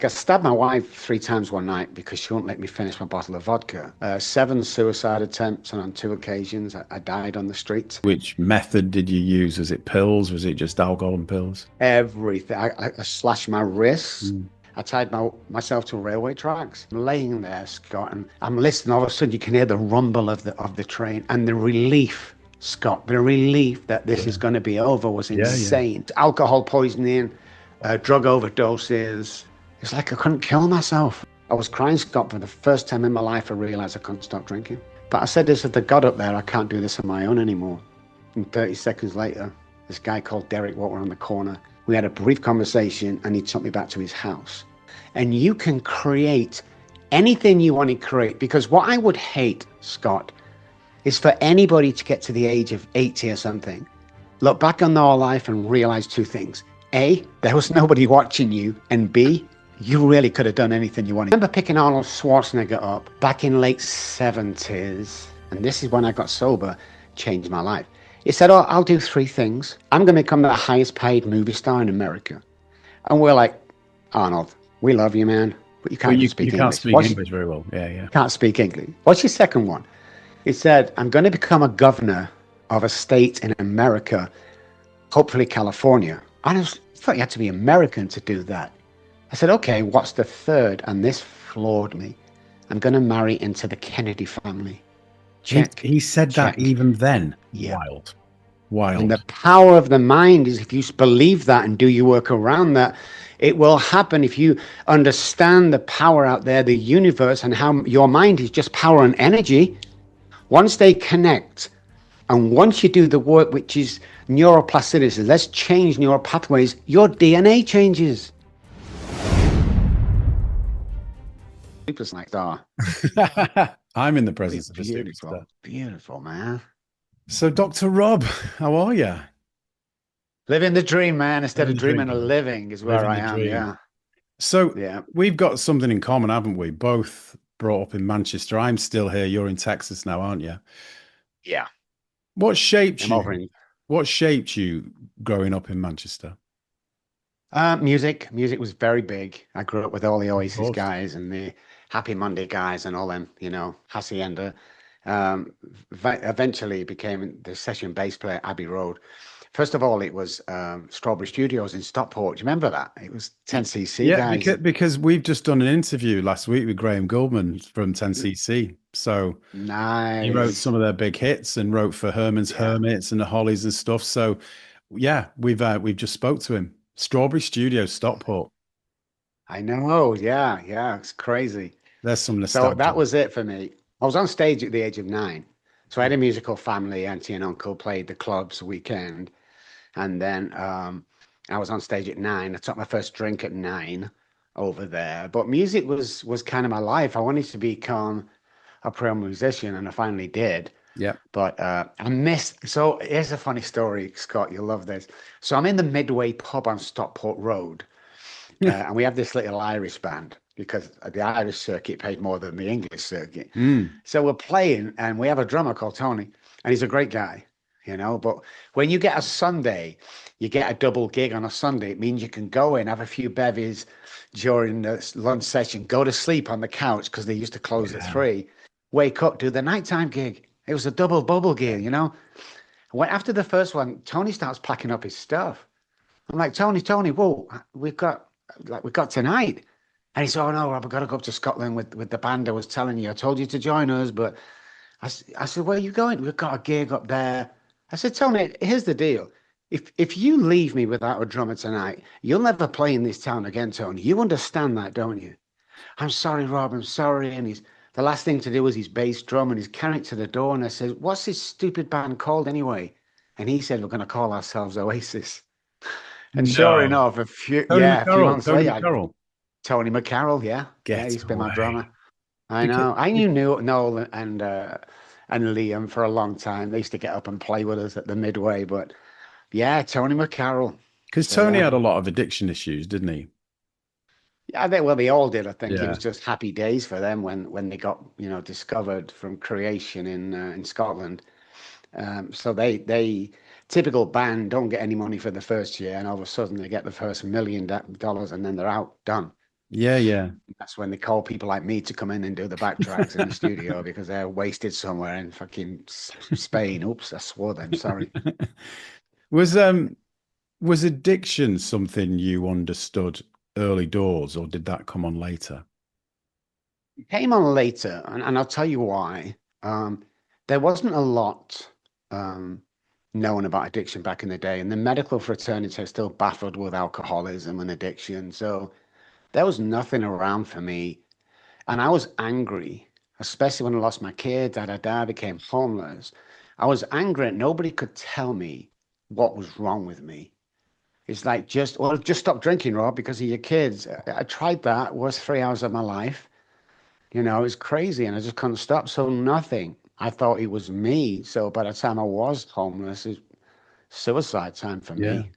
I stabbed my wife 3 times one night because she wouldn't let me finish my bottle of vodka. 7 suicide attempts, and on 2 occasions, I died on the street. Which method did you use? Was it pills? Was it just alcohol and pills? Everything. I slashed my wrists. Mm. I tied myself to railway tracks. I'm laying there, Scott, and I'm listening. All of a sudden, you can hear the rumble of the train, and the relief, Scott, the relief that this is Yeah. going to be over was Yeah, yeah. insane. Alcohol poisoning, drug overdoses. It's like I couldn't kill myself. I was crying, Scott, for the first time in my life. I realized I couldn't stop drinking. But I said this to the God up there, I can't do this on my own anymore. And 30 seconds later, this guy called Derek walked around the corner. We had a brief conversation and he took me back to his house. And you can create anything you want to create, because what I would hate, Scott, is for anybody to get to the age of 80 or something, look back on their life and realize two things. A, there was nobody watching you. And B, you really could have done anything you wanted. I remember picking Arnold Schwarzenegger up back in late 70s. And this is when I got sober, changed my life. He said, oh, I'll do 3 things. I'm going to become the highest paid movie star in America. And we're like, Arnold, we love you, man, but you Well, can't even you speak can't English. speak English very well. Yeah, yeah. Can't speak English. What's your second one? He said, I'm going to become a governor of a state in America, hopefully California. I thought you had to be American to do that. I said, okay, what's the third? And this floored me. I'm going to marry into the Kennedy family. Check. He said that Check. even then. Yeah. Wild. And the Wild. power of the mind is, if you believe that and do your work around that, it will happen. If you understand the power out there, the universe, and how your mind is just power and energy, once they connect, and once you do the work, which is neuroplasticity, let's change neural pathways, your DNA changes. Sleepless Night Star. I'm in the presence of a Beautiful, superstar. beautiful, man. So, Dr. Rob, how are you? Living the dream, man. Instead Living of the dreaming of dream. living is where Living I the am. dream. Yeah. So, Yeah. we've got something in common, haven't we? Both brought up in Manchester. I'm still here. You're in Texas now, aren't you? Yeah. What shaped I'm over you? in What shaped you growing up in Manchester? music. Music was very big. I grew up with all the Of Oasis course. guys and the Happy Monday guys and all them, Hacienda. Eventually became the session bass player, Abbey Road. First of all, it was Strawberry Studios in Stockport. Do you remember that? It was 10cc Yeah, guys. because we've just done an interview last week with Graham Goldman from 10cc. So he wrote Nice. some of their big hits and wrote for Herman's Yeah, Hermits and the Hollies and stuff. So yeah, we've just spoke to him. Strawberry Studios, Stockport. I know. Yeah, yeah. It's crazy. There's some So nostalgia. that was it for me. I was on stage at the age of 9. So I had a musical family. Auntie and uncle played the clubs weekend. And then I was on stage at 9. I took my first drink at 9 over there. But music was kind of my life. I wanted to become a pro musician, and I finally did. Yeah. But I missed. So here's a funny story, Scott. You'll love this. So I'm in the Midway pub on Stockport Road, and we have this little Irish band because the Irish circuit paid more than the English circuit. Mm. So we're playing, and we have a drummer called Tony, and he's a great guy, But when you get a Sunday, you get a double gig on a Sunday. It means you can go in, have a few bevies during the lunch session, go to sleep on the couch because they used to close at Yeah. 3, wake up, do the nighttime gig. It was a double bubble gear. When after the first one, Tony starts packing up his stuff. I'm like, Tony, whoa, we've got tonight. And he said, oh no, Rob, I've got to go up to Scotland with the band I was telling you. I told you to join us, but I said, where are you going? We've got a gig up there. I said, Tony, here's the deal. If you leave me without a drummer tonight, you'll never play in this town again, Tony. You understand that, don't you? I'm sorry, Rob, I'm sorry. And the last thing to do was his bass drum, and he's carrying it to the door. And I said, what's this stupid band called anyway? And he said, we're going to call ourselves Oasis. And sure No. enough, a few months Tony later, McCarroll. Tony McCarroll, yeah, Get he's been my away. drummer. I Because know. I knew Noel and Liam for a long time. They used to get up and play with us at the Midway, but yeah, Tony McCarroll. So Tony yeah, had a lot of addiction issues, didn't he? yeah. They all did. I think it was Yeah. just happy days for them when they got discovered from Creation in Scotland. So they typical band don't get any money for the first year, and all of a sudden they get the first $1 million, and then they're out done. Yeah, yeah. That's when they call people like me to come in and do the backtracks in the studio because they're wasted somewhere in fucking Spain. Oops, I swore then. Sorry. Was um was addiction something you understood early doors, or did that come on later? It came on later, and I'll tell you why. There wasn't a lot um, known about addiction back in the day, and the medical fraternity is still baffled with alcoholism and addiction. So there was nothing around for me. And I was angry, especially when I lost my kid, I became homeless. I was angry and nobody could tell me what was wrong with me. It's like just stop drinking, Rob, because of your kids. I tried that, worst 3 hours of my life. It was crazy and I just couldn't stop. So nothing. I thought it was me. So by the time I was homeless, it was suicide time for Yeah. me.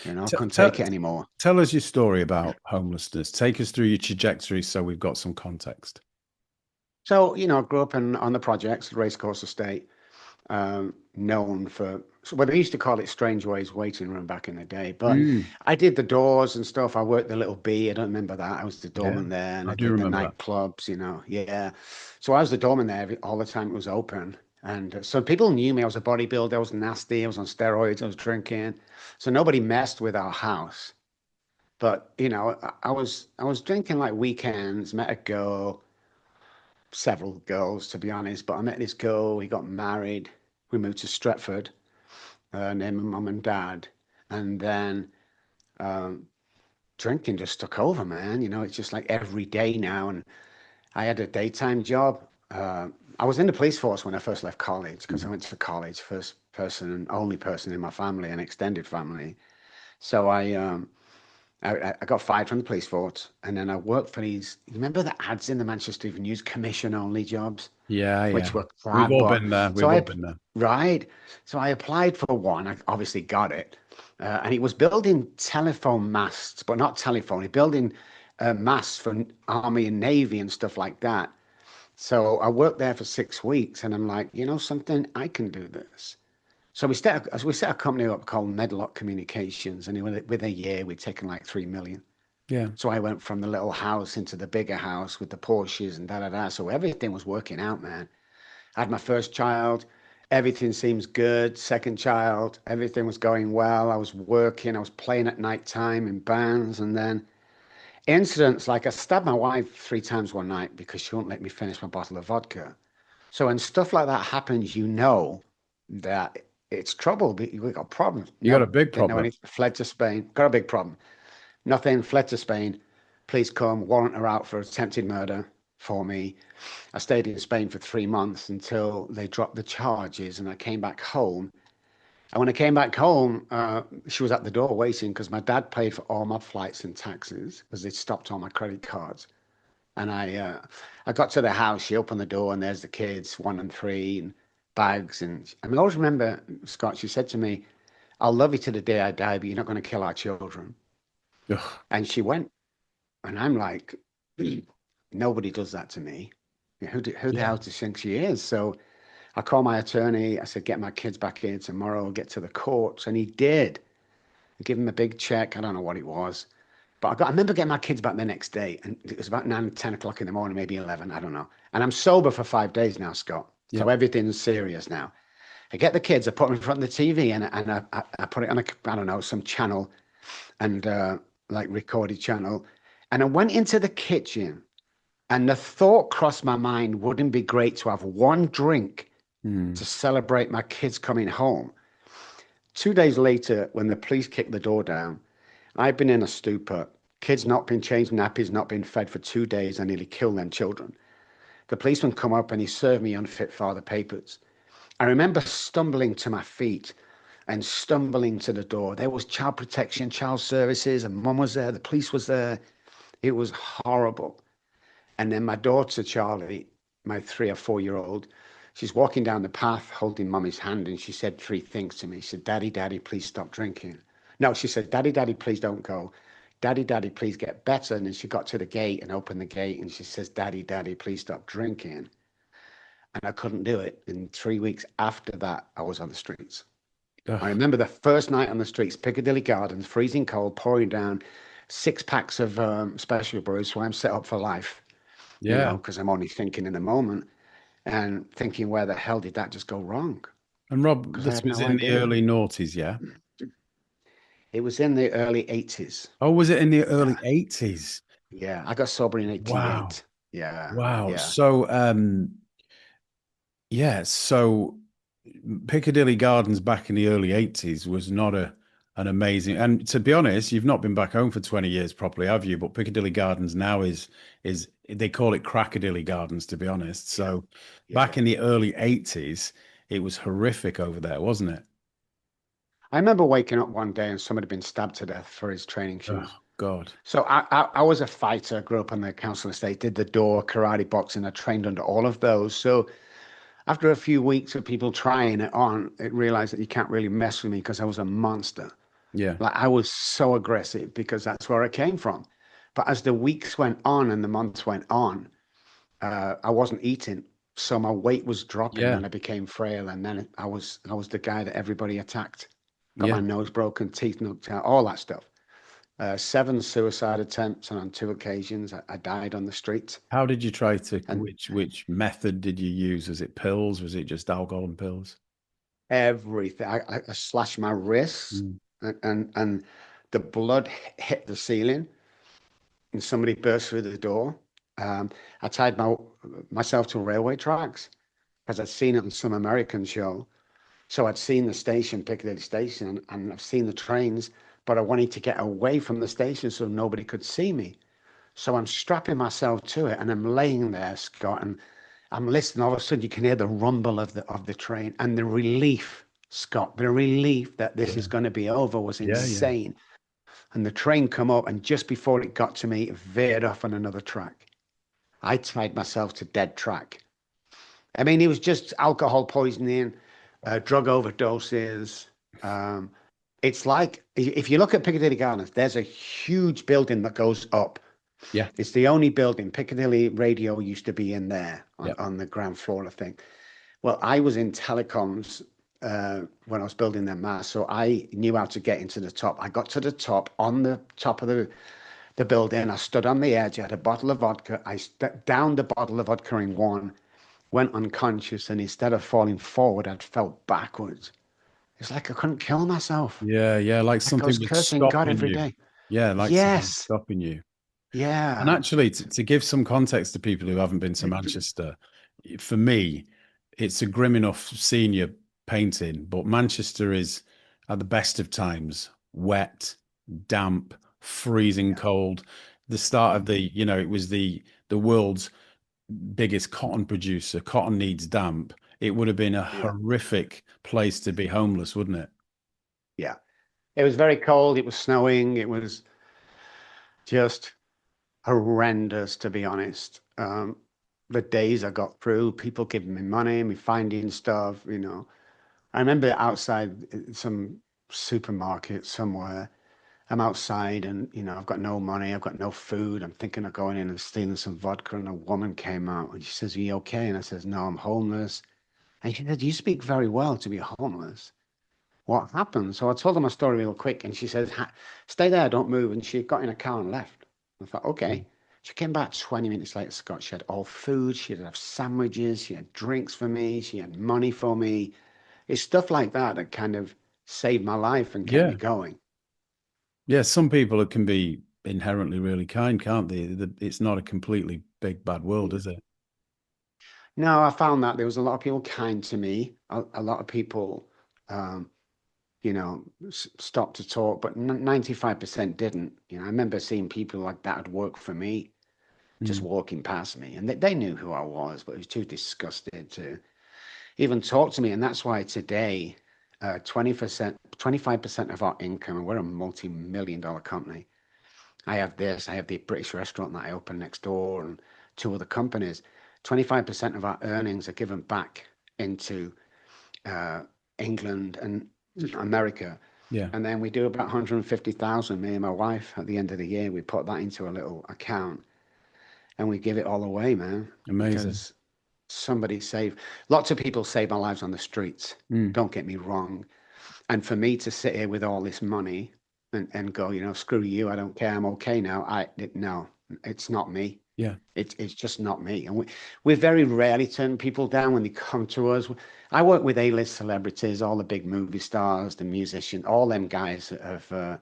I T couldn't tell take it anymore. tell us your story about homelessness. Take us through your trajectory so we've got some context. So, I grew up on the projects, Racecourse Estate. Known for, well, they used to call it Strange Ways waiting room back in the day. But Mm, I did the doors and stuff. I worked the Little B. I don't remember that. I was the yeah, doorman there, and I I do did the remember that. nightclubs. Yeah. So I was the doorman there all the time it was open. And so people knew me. I was a bodybuilder. I was nasty. I was on steroids. I was drinking. So nobody messed with our house. But I was drinking like weekends. Met a girl, several girls to be honest. But I met this girl. We got married. We moved to Stretford named my mum and dad. And then um, drinking just took over, man. It's just like every day now. And I had a daytime job. I was in the police force when I first left college because I Mm. went to college, first person and only person in my family, an extended family. So I got fired from the police force, and then I worked for these. You remember the ads in the Manchester Evening News, commission only jobs? Yeah, yeah. Which were We've crap. all But been there. so We've all been there. right. So I applied for one. I obviously got it, and it was building telephone masts, but not telephone. It building masts for Army and Navy and stuff like that. So I worked there for 6 weeks, and I'm like, something, I can do this. So we set a company up called Medlock Communications, and within a year we'd taken like 3 million. Yeah. So I went from the little house into the bigger house with the Porsches and da da da. So everything was working out, man. I had my first child. Everything seems good. Second child, everything was going well. I was working. I was playing at night time in bands. And then incidents like I stabbed my wife 3 times one night because she wouldn't let me finish my bottle of vodka. So when stuff like that happens, you know that it's trouble. We got problems. You got a No, big didn't know problem. anything. Fled to Spain. Got a big problem. Nothing. Fled to Spain. Police come. Warrant her out for attempted murder for me. I stayed in Spain for 3 months until they dropped the charges and I came back home. And when I came back home, she was at the door waiting because my dad paid for all my flights and taxes because they stopped all my credit cards. And I got to the house. She opened the door and there's the kids, 1 and 3, and bags. And I mean, I always remember, Scott, she said to me, "I'll love you to the day I die, but you're not going to kill our children." Ugh. And she went, and I'm like, nobody does that to me. Who the Yeah. hell do you think she is? So I called my attorney. I said, get my kids back here tomorrow, get to the courts. And he did. I gave him a big check. I don't know what it was. But I remember getting my kids back the next day. And it was about 9, 10 o'clock in the morning, maybe 11. I don't know. And I'm sober for 5 days now, Scott. So Yep. everything's serious now. I get the kids, I put them in front of the TV and I put it on I don't know, some channel and like recorded channel. And I went into the kitchen and the thought crossed my mind, wouldn't it be great to have one drink Mm. to celebrate my kids coming home. 2 days later, when the police kicked the door down, I've been in a stupor. Kids not been changed, nappies not been fed for 2 days. I nearly killed them children. The policeman come up and he served me unfit father papers. I remember stumbling to my feet and stumbling to the door. There was child protection, child services, and mum was there. The police was there. It was horrible. And then my daughter, Charlie, my 3 or 4 year old, she's walking down the path holding mummy's hand. And she said 3 things to me. She said, Daddy, Daddy, please stop drinking. No, she said, Daddy, Daddy, please don't go. Daddy, Daddy, please get better. And then she got to the gate and opened the gate. And she says, Daddy, Daddy, please stop drinking. And I couldn't do it. And 3 weeks after that, I was on the streets. I Ugh. remember the first night on the streets, Piccadilly Gardens, freezing cold, pouring down. six packs of special brews, so I'm set up for life, Yeah. because I'm only thinking in the moment and thinking, where the hell did that just go wrong? And Rob, Because I this had was no in the idea. early noughties, yeah? It was in the early 80s. Oh, was it in the Yeah. early 80s? Yeah. I got sober in Wow. 88. Yeah. Wow. Yeah. So, yeah, so Piccadilly Gardens back in the early 80s was not an amazing, and to be honest, you've not been back home for 20 years properly, have you? But Piccadilly Gardens now is they call it Crackadilly Gardens, to be honest. Yeah. So Yeah. back Yeah. in the early 80s, it was horrific over there, wasn't it? I remember waking up one day and somebody had been stabbed to death for his training Oh shoes. God. So I was a fighter, grew up on the council estate, did the door, karate, boxing. I trained under all of those. So after a few weeks of people trying it on, it realized that you can't really mess with me because I was a monster. Yeah. Like I was so aggressive because that's where I came from. But as the weeks went on and the months went on, I wasn't eating, so my weight was dropping Yeah. and I became frail. And then I was the guy that everybody attacked. Got Yeah. my nose broken, teeth knocked out, all that stuff. Seven suicide attempts, and on two occasions I died on the street. How did you try to, And which method did you use? Was it pills? Was it just alcohol and pills? everything, I slashed my wrists, Mm. and the blood hit the ceiling, and somebody burst through the door. I tied myself to railway tracks because I'd seen it on some American show. So I'd seen the station, Piccadilly Station, and I've seen the trains, but I wanted to get away from the station so nobody could see me. So I'm strapping myself to it and I'm laying there, Scott, and I'm listening. All of a sudden, you can hear the rumble of the train, and the relief, Scott, the relief that this is Yeah. going to be over was Yeah. Yeah. insane. And the train come up, and just before it got to me, it veered off on another track. I tied myself to dead track. I mean, it was just alcohol poisoning, drug overdoses. Um, it's like if you look at Piccadilly Gardens, there's a huge building that goes up. Yeah. It's the only building. Piccadilly Radio used to be in there Yeah. on the ground floor, I think. Well, I was in telecoms when I was building their mass, so I knew how to get into the top. I got to the top, on the top of the building. I stood on the edge. I had a bottle of vodka. I downed the bottle of vodka in one, went unconscious, and instead of falling forward, I'd fell backwards. It's like I couldn't kill myself. Yeah. Yeah. Like Like I something was was cursing God stopping every you. day. Yeah. Like something was Yes. stopping you. And Yeah. actually, to give some context to people who haven't been to Manchester, for me, it's a grim enough senior painting, but Manchester is at the best of times wet, damp, freezing Yeah. cold. The start of it was the world's biggest cotton producer. Cotton needs damp. It would have been a Yeah. horrific place to be homeless, wouldn't it? Yeah. It was very cold. It was snowing. It was just horrendous, to be honest. The days I got through, people giving me money, me finding stuff. I remember outside some supermarket somewhere. I'm outside and, I've got no money. I've got no food. I'm thinking of going in and stealing some vodka. And a woman came out and she says, "Are you okay?" And I says, "No, I'm homeless." And she said, "You speak very well to be homeless. What happened?" So I told her my story real quick, and she says, "Stay there, don't move." And she got in a car and left. I thought, Mm. okay. She came back 20 minutes later, Scott. She had all food, she'd have sandwiches, she had drinks for me, she had money for me. It's stuff like that that kind of saved my life and kept me Yeah. going. Yeah. Some people can be inherently really kind, can't they? It's not a completely big bad world, Yeah. is it? No, I found that there was a lot of people kind to me. A lot of people, um, stopped to talk, but 95% didn't. I remember seeing people like that had worked for me just Mm. walking past me. And they knew who I was, but it was too disgusted to even talk to me. And that's why today, 20%, 25% of our income, and we're a multi-million dollar company. I have this, I have the British restaurant that I opened next door and two other companies. 25% of our earnings are given back into uh, England and America. Yeah. And then we do about 150,000, me and my wife, at the end of the year. We put that into a little account and we give it all away, man, Amazing. because lots of people save our lives on the streets. Mm. Don't get me wrong. And for me to sit here with all this money and go, screw you, I don't care, I'm okay now. No, it's not me. Yeah. It's just not me. And we very rarely turn people down when they come to us. I work with A-list celebrities, all the big movie stars, the musicians, all them guys have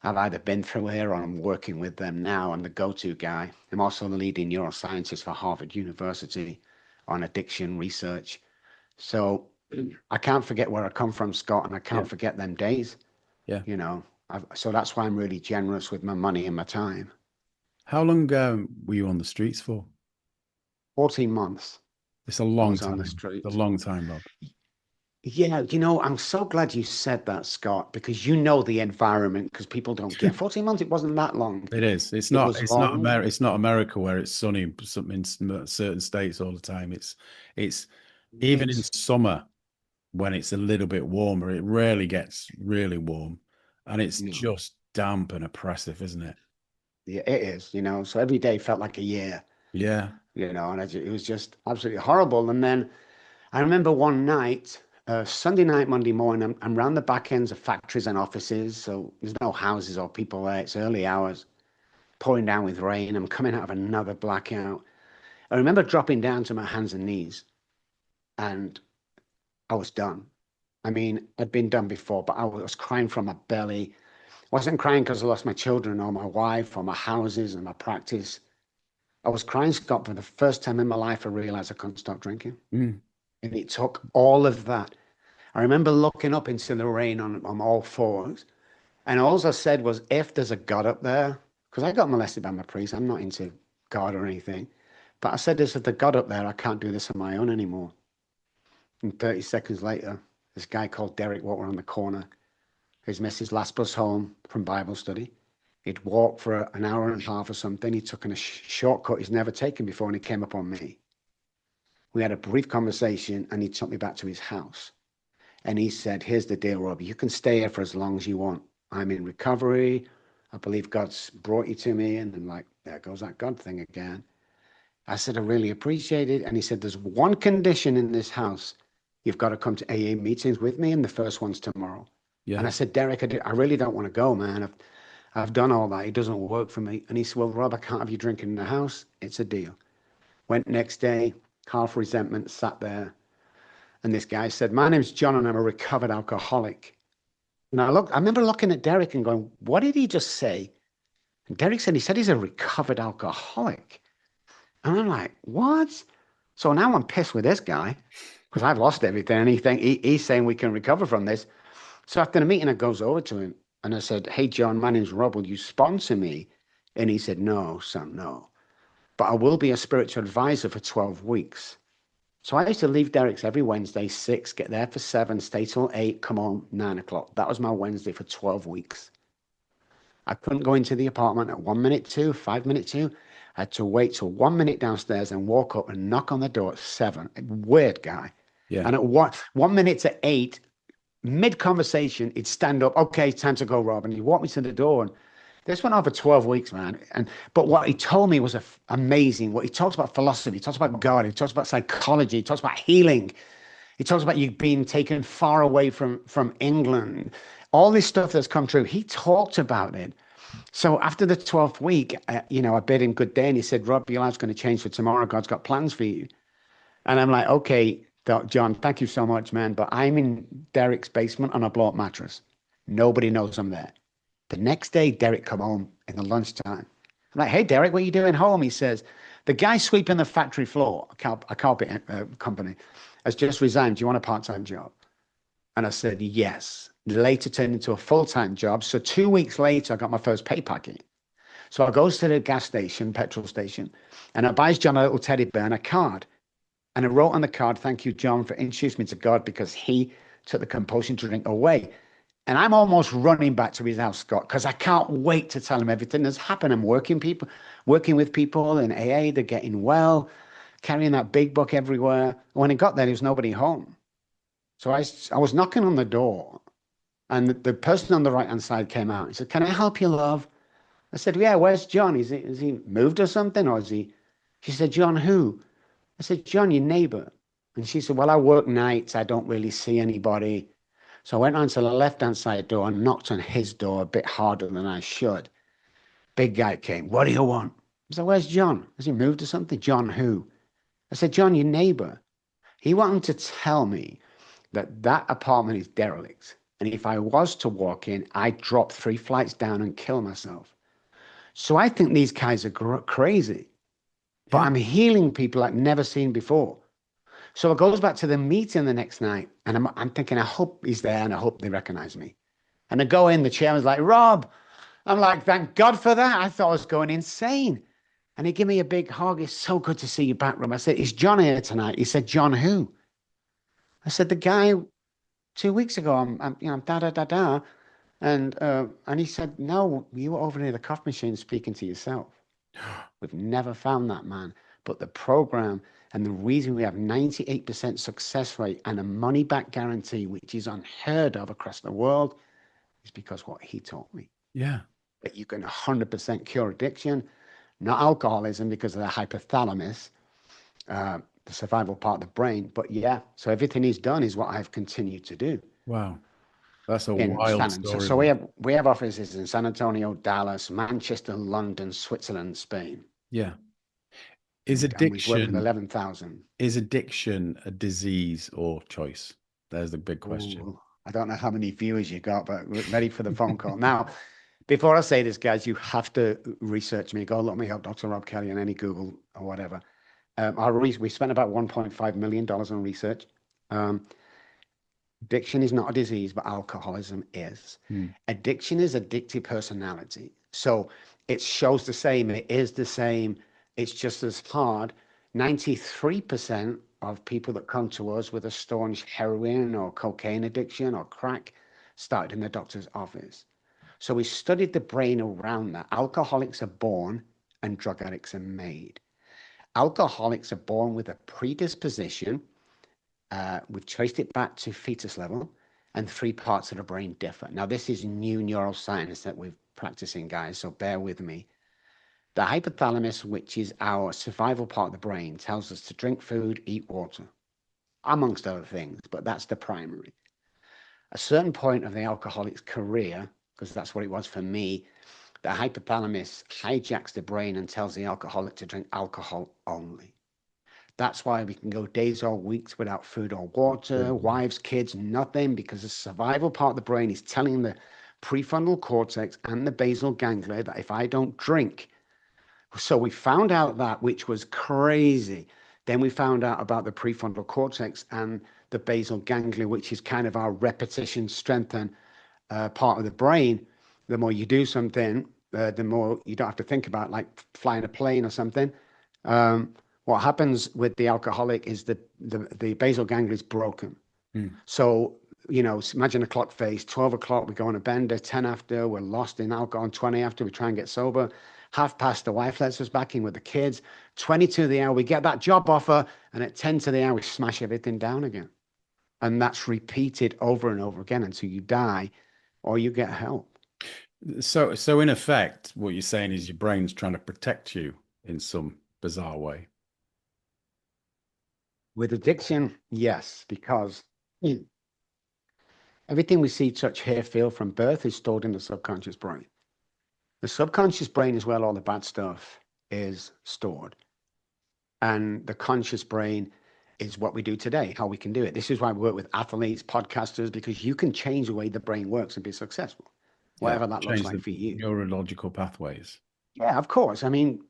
either been through here or I'm working with them now. I'm the go-to guy. I'm also the leading neuroscientist for Harvard University on addiction research. So I can't forget where I come from, Scott, and I Yeah. can't forget them days, Yeah. you know. So that's why I'm really generous with my money and my time. How long were you on the streets for? 14 months It's a I long was on the time. It's a street. long time, Rob. Yeah, I'm so glad you said that, Scott, because the environment, because people don't get 14 months, it wasn't that long. It is. It was It's not long. America. It's not America where it's sunny in certain states all the time. It's even in It's summer when it's a little bit warmer. It rarely gets really warm, and it's no, just damp and oppressive, isn't it? yeah, it is, So every day felt like a year, Yeah. and it was just absolutely horrible. And then I remember one night, Sunday night, Monday morning, I'm round the back ends of factories and offices, so there's no houses or people there. It's early hours, pouring down with rain. I'm coming out of another blackout. I remember dropping down to my hands and knees, and I was done. I mean, I'd been done before, but I was crying from my belly. I wasn't crying because I lost my children or my wife or my houses and my practice. I was crying, Scott, for the first time in my life. I realized I couldn't stop drinking. Mm. And it took all of that. I remember looking up into the rain on all fours. And all I said was, if there's a God up there, because I got molested by my priest, I'm not into God or anything. But I said, there's a God up there. I can't do this on my own anymore. And 30 seconds later, this guy called Derek walked around the corner. He's missed his last bus home from Bible study. He'd walked for an hour and a half or something. He took a shortcut he's never taken before, and he came up on me. We had a brief conversation, and he took me back to his house. And he said, here's the deal, Robbie. You can stay here for as long as you want. I'm in recovery. I believe God's brought you to me. And I'm like, there goes that God thing again. I said, I really appreciate it. And he said, there's one condition in this house. You've got to come to AA meetings with me, and the first one's tomorrow. Yeah. And I said, Derek, I really don't want to go, man. I've done all that. It doesn't work for me. And he said, well, Rob, I can't have you drinking in the house. It's a deal. Went next day, half resentment, sat there. And this guy said, my name's John, and I'm a recovered alcoholic. And I remember looking at Derek and going, what did he just say? And Derek said, he said he's a recovered alcoholic. And I'm like, what? So now I'm pissed with this guy because I've lost everything. And he's saying we can recover from this. So after the meeting, I goes over to him and I said, hey, John, my name's Rob. Will you sponsor me? And he said, no, son, no. But I will be a spiritual advisor for 12 weeks. So I used to leave Derek's every Wednesday, 6, get there for 7, stay till 8, come home, 9 o'clock. That was my Wednesday for 12 weeks. I couldn't go into the apartment at 1 minute to, 5 minute to. I had to wait till 1 minute downstairs and walk up and knock on the door at 7. Weird guy. Yeah. And at 1 minute to 8, mid conversation, he'd stand up. Okay, time to go, Rob. And he'd walk me to the door. And this went on for 12 weeks, man. But what he told me was amazing. What he talks about philosophy, he talks about God, he talks about psychology, he talks about healing. He talks about you being taken far away from England. All this stuff that's come true. He talked about it. So after the 12th week, I bid him good day, and he said, Rob, your life's going to change for tomorrow. God's got plans for you. And I'm like, okay, John, thank you so much, man. But I'm in Derek's basement on a blow-up mattress. Nobody knows I'm there. The next day, Derek come home in the lunchtime. I'm like, hey, Derek, what are you doing home? He says, the guy sweeping the factory floor, a carpet company, has just resigned. Do you want a part-time job? And I said, yes. Later turned into a full-time job. So 2 weeks later, I got my first pay packet. So I goes to the gas station, petrol station, and I buys John a little teddy bear and a card. And I wrote on the card, thank you, John, for introducing me to God because he took the compulsion to drink away. And I'm almost running back to his house, Scott, because I can't wait to tell him everything that's happened. I'm working with people in AA, they're getting well, carrying that big book everywhere. When I got there, there was nobody home. So I was knocking on the door, and the person on the right-hand side came out. He said, can I help you, love? I said, yeah, where's John? Is he moved or something? Or is he? She said, John, who? I said, John, your neighbor. And she said, well, I work nights. I don't really see anybody. So I went onto the left-hand side door and knocked on his door a bit harder than I should. Big guy came. What do you want? I said, where's John? Has he moved or something? John who? I said, John, your neighbor. He wanted to tell me that that apartment is derelict. And if I was to walk in, I'd drop 3 flights down and kill myself. So I think these guys are crazy. But Yeah. I'm healing people like never seen before. So it goes back to the meeting the next night. And I'm thinking, I hope he's there and I hope they recognize me. And I go in, the chairman's like, Rob. I'm like, thank God for that. I thought I was going insane. And he gave me a big hug. It's so good to see you back, Rob. I said, is John here tonight? He said, John who? I said, the guy 2 weeks ago, I'm da da da da. And he said, no, you were over near the coffee machine speaking to yourself. We've never found that man. But the program and the reason we have 98% success rate and a money back guarantee, which is unheard of across the world, is because what he taught me. Yeah. That you can 100% cure addiction, not alcoholism because of the hypothalamus, the survival part of the brain. But yeah, so everything he's done is what I've continued to do. Wow. That's a In wild San Antonio. story, So man. we have offices in San Antonio, Dallas, Manchester, London, Switzerland, Spain. Yeah. Is And we've worked with addiction 11,000. is addiction a disease or choice? There's the big question. Ooh, I don't know how many viewers you got, but we're ready for the phone call. Now, before I say this, guys, you have to research me. Go look me up, Dr. Rob Kelly, on any Google or whatever. We spent about $1.5 million on research. Um, Addiction is not a disease, but alcoholism is. Hmm. Addiction is addictive personality. So it shows the same, it is the same, it's just as hard. 93% of people that come to us with a staunch heroin or cocaine addiction or crack started in the doctor's office. So we studied the brain around that. Alcoholics are born and drug addicts are made. Alcoholics are born with a predisposition. We've traced it back to fetus level, and 3 parts of the brain differ. Now, this is new neuroscience that we're practicing, guys, so bear with me. The hypothalamus, which is our survival part of the brain, tells us to drink food, eat water, amongst other things, but that's the primary. A certain point of the alcoholic's career, because that's what it was for me, the hypothalamus hijacks the brain and tells the alcoholic to drink alcohol only. That's why we can go days or weeks without food or water, wives, kids, nothing, because the survival part of the brain is telling the prefrontal cortex and the basal ganglia that if I don't drink. So we found out that, which was crazy. Then we found out about the prefrontal cortex and the basal ganglia, which is kind of our repetition strengthen part of the brain. The more you do something, the more you don't have to think about, like flying a plane or something. What happens with the alcoholic is that the basal ganglia is broken. So, imagine a clock face, 12 o'clock, we go on a bender, 10 after, we're lost in alcohol, 20 after, we try and get sober. Half past, the wife lets us back in with the kids. 20 to the hour, we get that job offer. And at 10 to the hour, we smash everything down again. And that's repeated over and over again until you die or you get help. So in effect, what you're saying is your brain's trying to protect you in some bizarre way. With addiction, yes, because everything we see, touch, hear, feel from birth is stored in the subconscious brain. The subconscious brain is where all the bad stuff is stored. And the conscious brain is what we do today, how we can do it. This is why we work with athletes, podcasters, because you can change the way the brain works and be successful, whatever that looks Change like the for you. neurological pathways. Yeah, of course. I mean,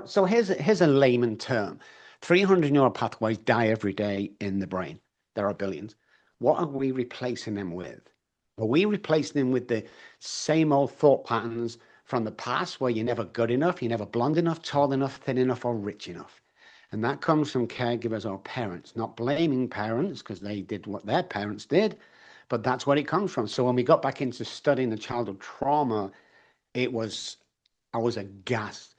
so here's a layman term. 300 neural pathways die every day in the brain. There are billions. What are we replacing them with? Are we replacing them with the same old thought patterns from the past where you're never good enough, you're never blonde enough, tall enough, thin enough, or rich enough? And that comes from caregivers or parents, not blaming parents because they did what their parents did, but that's what it comes from. So when we got back into studying the childhood trauma, I was aghast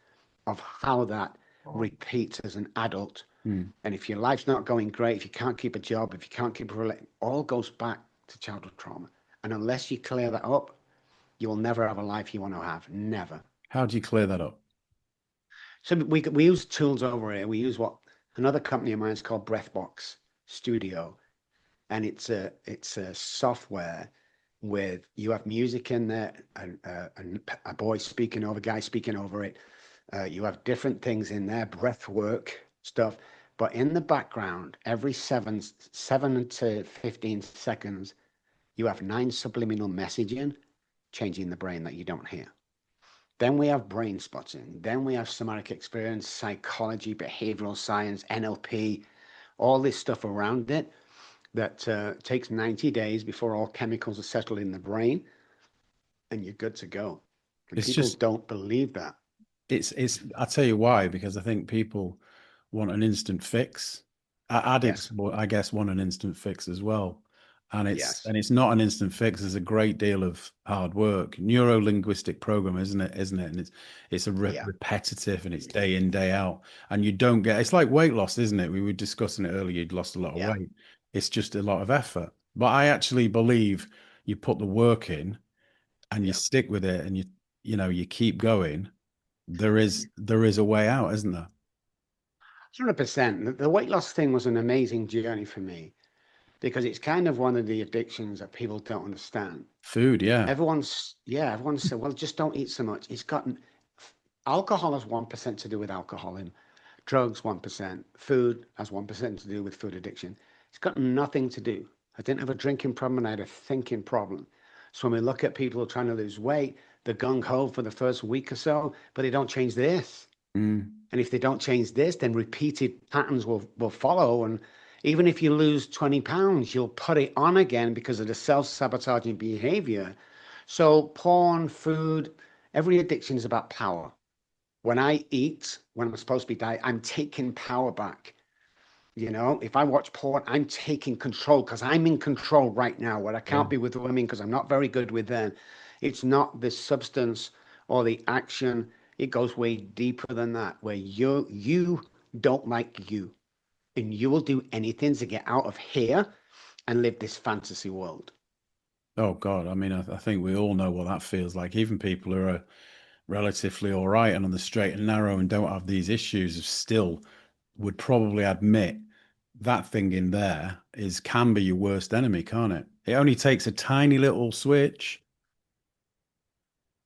of how that repeats as an adult. And if your life's not going great, if you can't keep a job, if you can't keep a relationship, all goes back to childhood trauma. And unless you clear that up, you will never have a life you want to have. Never. How do you clear that up? So we use tools over here. We use what another company of mine is called Breathbox Studio. and it's a software with you have music in there and a boy speaking over, guy speaking over it. You have different things in there, breath work stuff, but in the background, every 7 to 15 seconds, you have nine subliminal messaging changing the brain that you don't hear. Then we have brain spotting. Then we have somatic experience, psychology, behavioral science, NLP, all this stuff around it that takes 90 days before all chemicals are settled in the brain and you're good to go. And It's people just don't believe that. it's I'll tell you why, because I think people want an instant fix. Addicts, Yes. I guess, want an instant fix as well. And it's Yes. and it's not an instant fix. There's a great deal of hard work. Neuro-linguistic program, isn't it? Isn't it? And it's a Yeah. repetitive, and it's day in, day out. And you don't get it's like weight loss, isn't it? We were discussing it earlier. You'd lost a lot of Yeah. weight. It's just a lot of effort. But I actually believe you put the work in and you Yeah. stick with it and you keep going, there is a way out, isn't there? 100%. The weight loss thing was an amazing journey for me because it's kind of one of the addictions that people don't understand. Food, yeah. Everyone said, well, just don't eat so much. It's gotten alcohol has 1% to do with alcoholism, drugs 1%, food has 1% to do with food addiction. It's got nothing to do. I didn't have a drinking problem and I had a thinking problem. So when we look at people trying to lose weight, they're gung ho for the first week or so, but they don't change this. Mm. And if they don't change this, then repeated patterns will follow. And even if you lose 20 pounds, you'll put it on again because of the self-sabotaging behavior. So porn, food, every addiction is about power. When I eat, when I'm supposed to be diet, I'm taking power back. If I watch porn, I'm taking control because I'm in control right now, where I Yeah. can't be with the women because I'm not very good with them. It's not the substance or the action. It goes way deeper than that, where you don't like you, and you will do anything to get out of here and live this fantasy world. Oh God, I mean, I think we all know what that feels like. Even people who are relatively all right and on the straight and narrow and don't have these issues still would probably admit that thing in there is can be your worst enemy, can't it? It only takes a tiny little switch.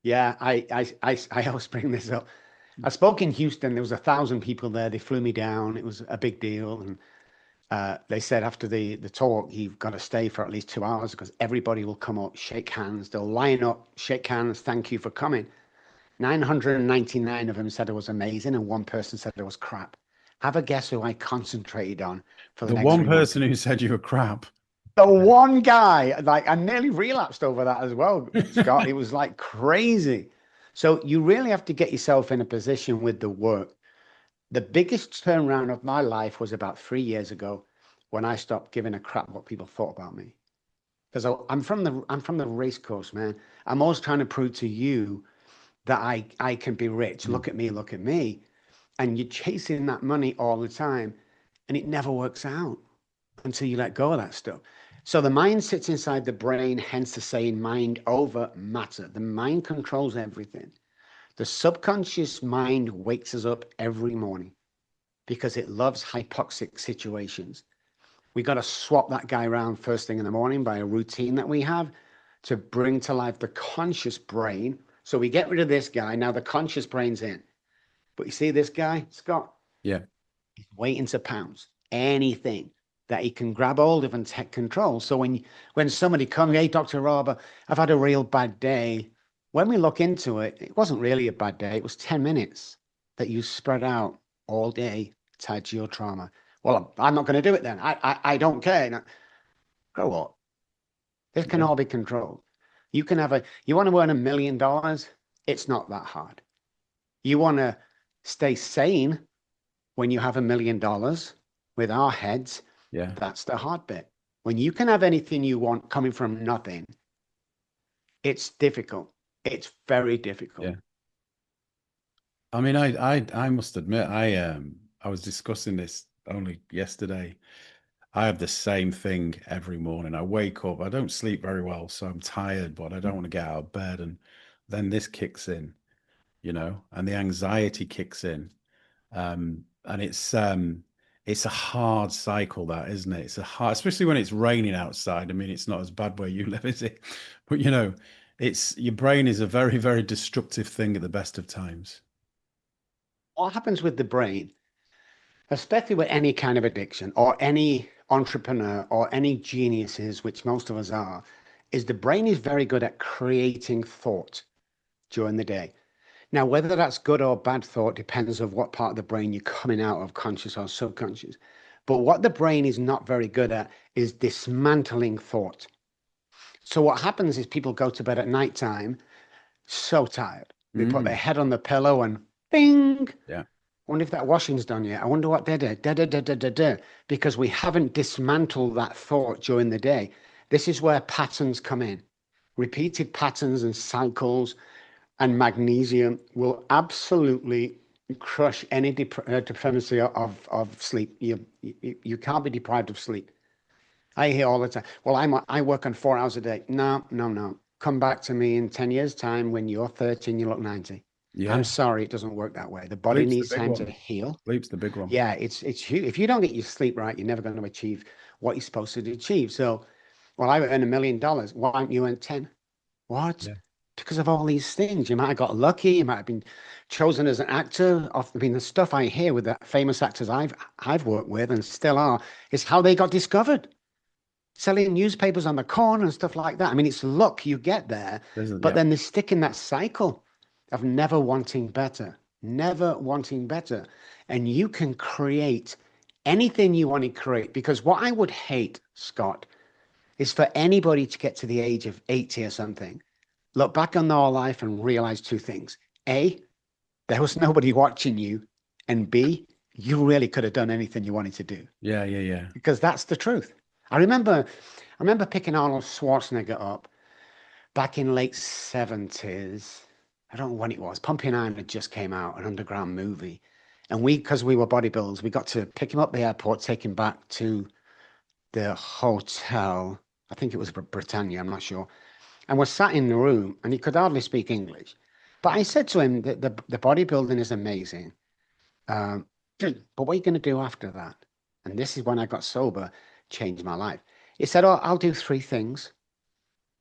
Yeah, I always bring this up. I spoke in Houston. There was 1,000 people there. They flew me down. It was a big deal, and they said after the talk, you've got to stay for at least 2 hours because everybody will come up, shake hands. They'll line up, shake hands. Thank you for coming. 999 of them said it was amazing, and one person said it was crap. Have a guess who I concentrated on for the The next one 3 months? person who said you were crap. The one guy, like I nearly relapsed over that as well, Scott. It was like crazy. So you really have to get yourself in a position with the work. The biggest turnaround of my life was about 3 years ago when I stopped giving a crap what people thought about me. Because I'm from the race course, man. I'm always trying to prove to you that I can be rich. Mm. Look at me. And you're chasing that money all the time, and it never works out until you let go of that stuff. So the mind sits inside the brain, hence the saying mind over matter. The mind controls everything. The subconscious mind wakes us up every morning because it loves hypoxic situations. We got to swap that guy around first thing in the morning by a routine that we have to bring to life the conscious brain. So we get rid of this guy. Now the conscious brain's in. But you see this guy, Scott, Yeah. he's waiting to pounce anything that he can grab hold of and take control. So when somebody comes, hey, Dr. Rob, I've had a real bad day. When we look into it, it wasn't really a bad day. It was 10 minutes that you spread out all day tied to your trauma. Well, I'm not going to do it then. I don't care. No, grow up. This can Yeah. all be controlled. You want to earn $1 million? It's not that hard. You want to stay sane when you have $1 million with our heads, Yeah. that's the hard bit. When you can have anything you want coming from nothing, it's difficult. It's very difficult. Yeah. I mean, I must admit, I was discussing this only yesterday. I have the same thing every morning. I wake up, I don't sleep very well, so I'm tired, but I don't want to get out of bed. And then this kicks in, and the anxiety kicks in. And it's a hard cycle, that, isn't it? It's a hard, especially when it's raining outside. I mean, it's not as bad where you live, is it? But it's your brain is a very, very destructive thing at the best of times. What happens with the brain, especially with any kind of addiction or any entrepreneur or any geniuses, which most of us are, is the brain is very good at creating thought during the day. Now, whether that's good or bad thought depends on what part of the brain you're coming out of, conscious or subconscious. But what the brain is not very good at is dismantling thought. So what happens is people go to bed at nighttime so tired. They put their Mm, head on the pillow and bing. yeah. I wonder if that washing's done yet. I wonder what they did. Da, da, da, da, da, da. Because we haven't dismantled that thought during the day. This is where patterns come in. Repeated patterns and cycles and magnesium will absolutely crush any dependency of sleep. You can't be deprived of sleep. I hear all the time, well, I work on 4 hours a day. No, no, no. Come back to me in 10 years' time when you're 30 and you look 90. I'm Yeah. sorry, it doesn't work that way. The body Sleep's the needs big time to one. heal. Sleep's the big one. Yeah, it's huge. If you don't get your sleep right, you're never going to achieve what you're supposed to achieve. So, well, I earn $1 million. Why aren't you earn 10? What? Yeah. Because of all these things. You might have got lucky. You might have been chosen as an actor. I mean, the stuff I hear with the famous actors I've worked with and still are is how they got discovered, selling newspapers on the corner and stuff like that. I mean, it's luck you get there, but Yeah. then they stick in that cycle of never wanting better, never wanting better. And you can create anything you want to create. Because what I would hate, Scott, is for anybody to get to the age of 80 or something, look back on their life and realize two things. A, there was nobody watching you. And B, you really could have done anything you wanted to do, Yeah. Yeah. Yeah. because that's the truth. I remember picking Arnold Schwarzenegger up back in late 70s. I don't know when it was. Pumping Iron had just came out, an underground movie. And because we were bodybuilders, we got to pick him up at the airport, take him back to the hotel. I think it was Britannia, I'm not sure. And we're sat in the room, and he could hardly speak English. But I said to him that the bodybuilding is amazing. Um, but what are you going to do after that? And this is when I got sober, changed my life. He said, oh, I'll do three things.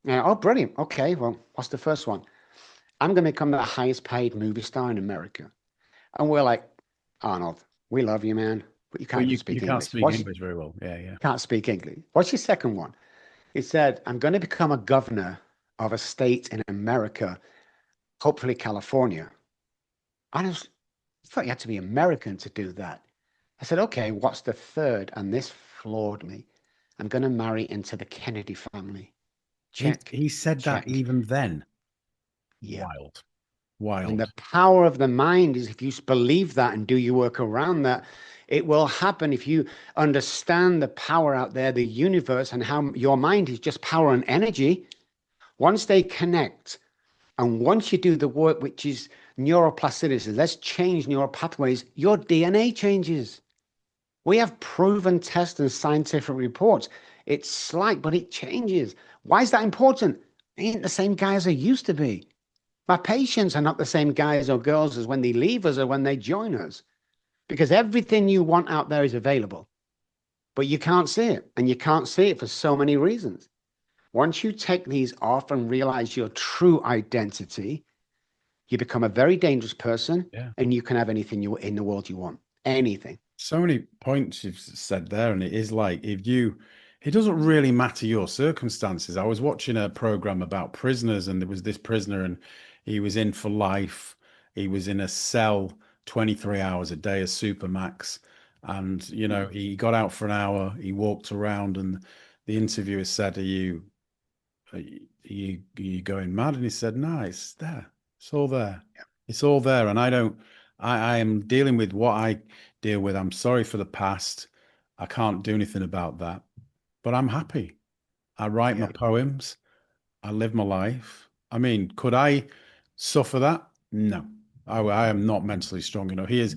Yeah, oh, brilliant. Okay, well, what's the first one? I'm going to become the highest paid movie star in America. And we're like, Arnold, we love you, man, but you But can't even you speak can't English. speak English very well. Yeah. Yeah. Can't speak English. What's your second one? He said, I'm going to become a governor of a state in America, hopefully California. I thought you had to be American to do that. I said, okay, what's the third? And this floored me. I'm going to marry into the Kennedy family. Check, He said that check. even then. Yeah. Wild. And the Wild. power of the mind is if you believe that and do your work around that, it will happen if you understand the power out there, the universe, and how your mind is just power and energy. Once they connect, and once you do the work, which is neuroplasticity, let's change neural pathways, your DNA changes. We have proven tests and scientific reports. It's slight, but it changes. Why is that important? They ain't the same guy as they used to be. My patients are not the same guys or girls as when they leave us or when they join us, because everything you want out there is available, but you can't see it. And you can't see it for so many reasons. Once you take these off and realize your true identity, you become a very dangerous person, Yeah. and you can have anything you in the world you want. Anything. So many points you've said there, and it is like it doesn't really matter your circumstances. I was watching a program about prisoners, and there was this prisoner, and he was in for life. He was in a cell 23 hours a day, a supermax, and he got out for an hour. He walked around, and the interviewer said, are you going mad?" And he said, "No, it's there. It's all there. It's all there." And I don't. I am dealing with what I deal with. I'm sorry for the past. I can't do anything about that, but I'm happy. I write my Yeah. poems. I live my life. I mean, could I suffer that? No, I am not mentally strong enough. He is,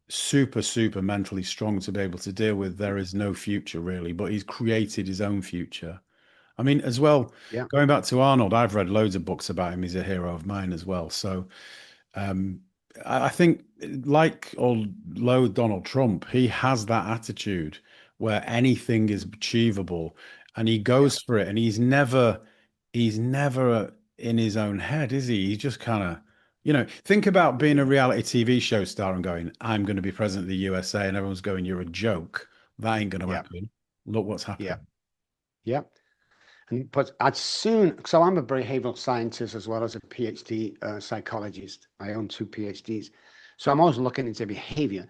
super, super mentally strong to be able to deal with. There is no future really, but he's created his own future. I mean, as well, Yeah. going back to Arnold, I've read loads of books about him. He's a hero of mine as well. So, I think, like or low Donald Trump, he has that attitude where anything is achievable, and he Yeah. goes for it, and he's never in his own head, is he? He's just kind of, think about being a reality TV show star and going, "I'm going to be president of the USA," and everyone's going, "You're a joke. That ain't going to Yeah. happen. Look what's Yeah. happened." Yeah. But I'd soon, so I'm a behavioral scientist as well as a PhD psychologist. I own two PhDs. So I'm always looking into behavior.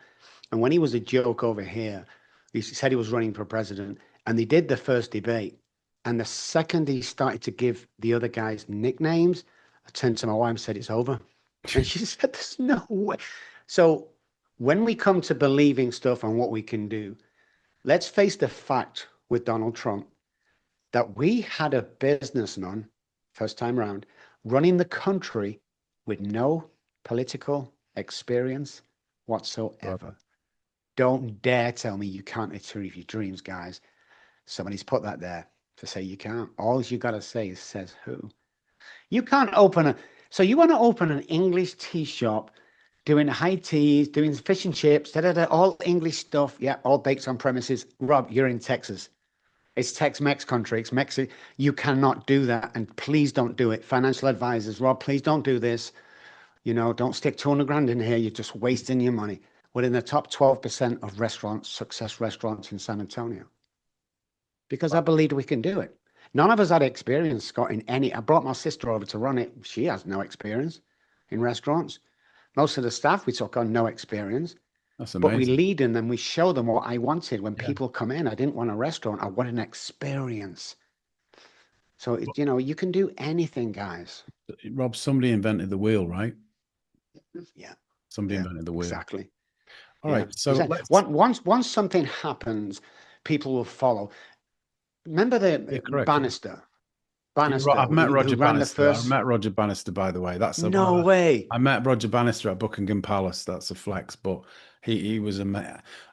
And when he was a joke over here, he said he was running for president, and they did the first debate. And the second he started to give the other guys nicknames, I turned to my wife and said, "It's over." And she said, "There's no way." So when we come to believing stuff and what we can do, let's face the fact with Donald Trump that we had a businessman, first time round, running the country with no political experience whatsoever. Don't dare tell me you can't achieve your dreams, guys. Somebody's put that there to say you can't. All you got to say is says who. You can't open a. So you want to open an English tea shop doing high teas, doing fish and chips, da da da, all English stuff. Yeah, all baked on premises. Rob, you're in Texas. It's Tex-Mex country. It's Mexico. You cannot do that. And please don't do it. Financial advisors, Rob, please don't do this. Don't stick 200 grand in here. You're just wasting your money. We're in the top 12% of restaurants, success restaurants in San Antonio, because I believed we can do it. None of us had experience, Scott, in any. I brought my sister over to run it. She has no experience in restaurants. Most of the staff we took on no experience, That's but we amazing. lead in them. We show them what I wanted. When Yeah. people come in, I didn't want a restaurant. I want an experience. So, you can do anything, guys. Rob, somebody invented the wheel, right? Yeah, Somebody yeah, invented the wheel. exactly. All Yeah, right, so exactly. let's. Once something happens, people will follow. Remember the Yeah, correct. Yeah. Bannister, I've met who Roger ran the Bannister. I've first. met Roger Bannister, by the way. That's one of No the. way. I met Roger Bannister at Buckingham Palace. That's a flex, but he was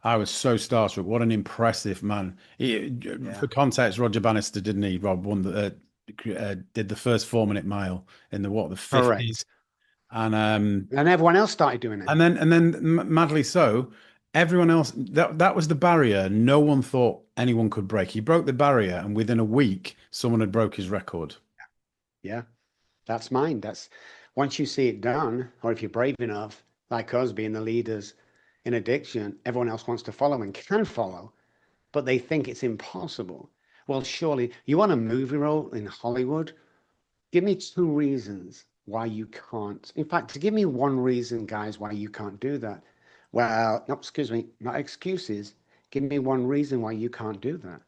I was so starstruck. What an impressive man. For Yeah, context, Roger Bannister didn't he? Rob won did the first 4 minute mile in the correct. 50s, and And everyone else started doing it. madly so, everyone else that was the barrier. No one thought anyone could break. He broke the barrier, and within a week, someone had broke his record. Yeah, that's mine. That's once you see it done, or if you're brave enough, like us being the leaders in addiction, everyone else wants to follow and can follow, but they think it's impossible. Well, surely you want a movie role in Hollywood? Give me two reasons why you can't. In fact, give me one reason, guys, why you can't do that. Well, no, excuse me, not excuses. Give me one reason why you can't do that.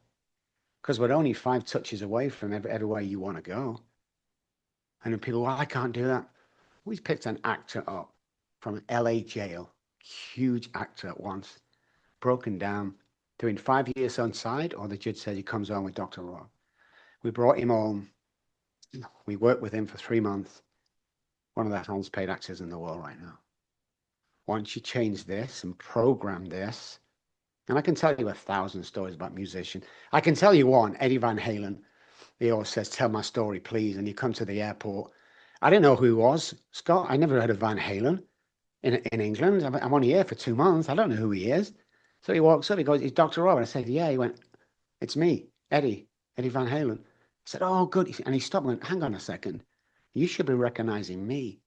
Because we're only 5 touches away from everywhere you want to go. And then people, well, I can't do that. We picked an actor up from an LA jail, huge actor at once, broken down, doing 5 years on side, or the judge said he comes on with Dr. Rob. We brought him home. We worked with him for 3 months. One of the highest paid actors in the world right now. Once you change this and program this, and I can tell you 1,000 stories about musicians. I can tell you one, Eddie Van Halen. He always says, "Tell my story, please." And you come to the airport. I didn't know who he was, Scott. I never heard of Van Halen in England. I'm only here for 2 months. I don't know who he is. So he walks up, he goes, "Is Dr. Rob?" And I said, "Yeah." He went, "It's me, Eddie Van Halen." I said, "Oh, good." And he stopped and went, "Hang on a second. You should be recognizing me."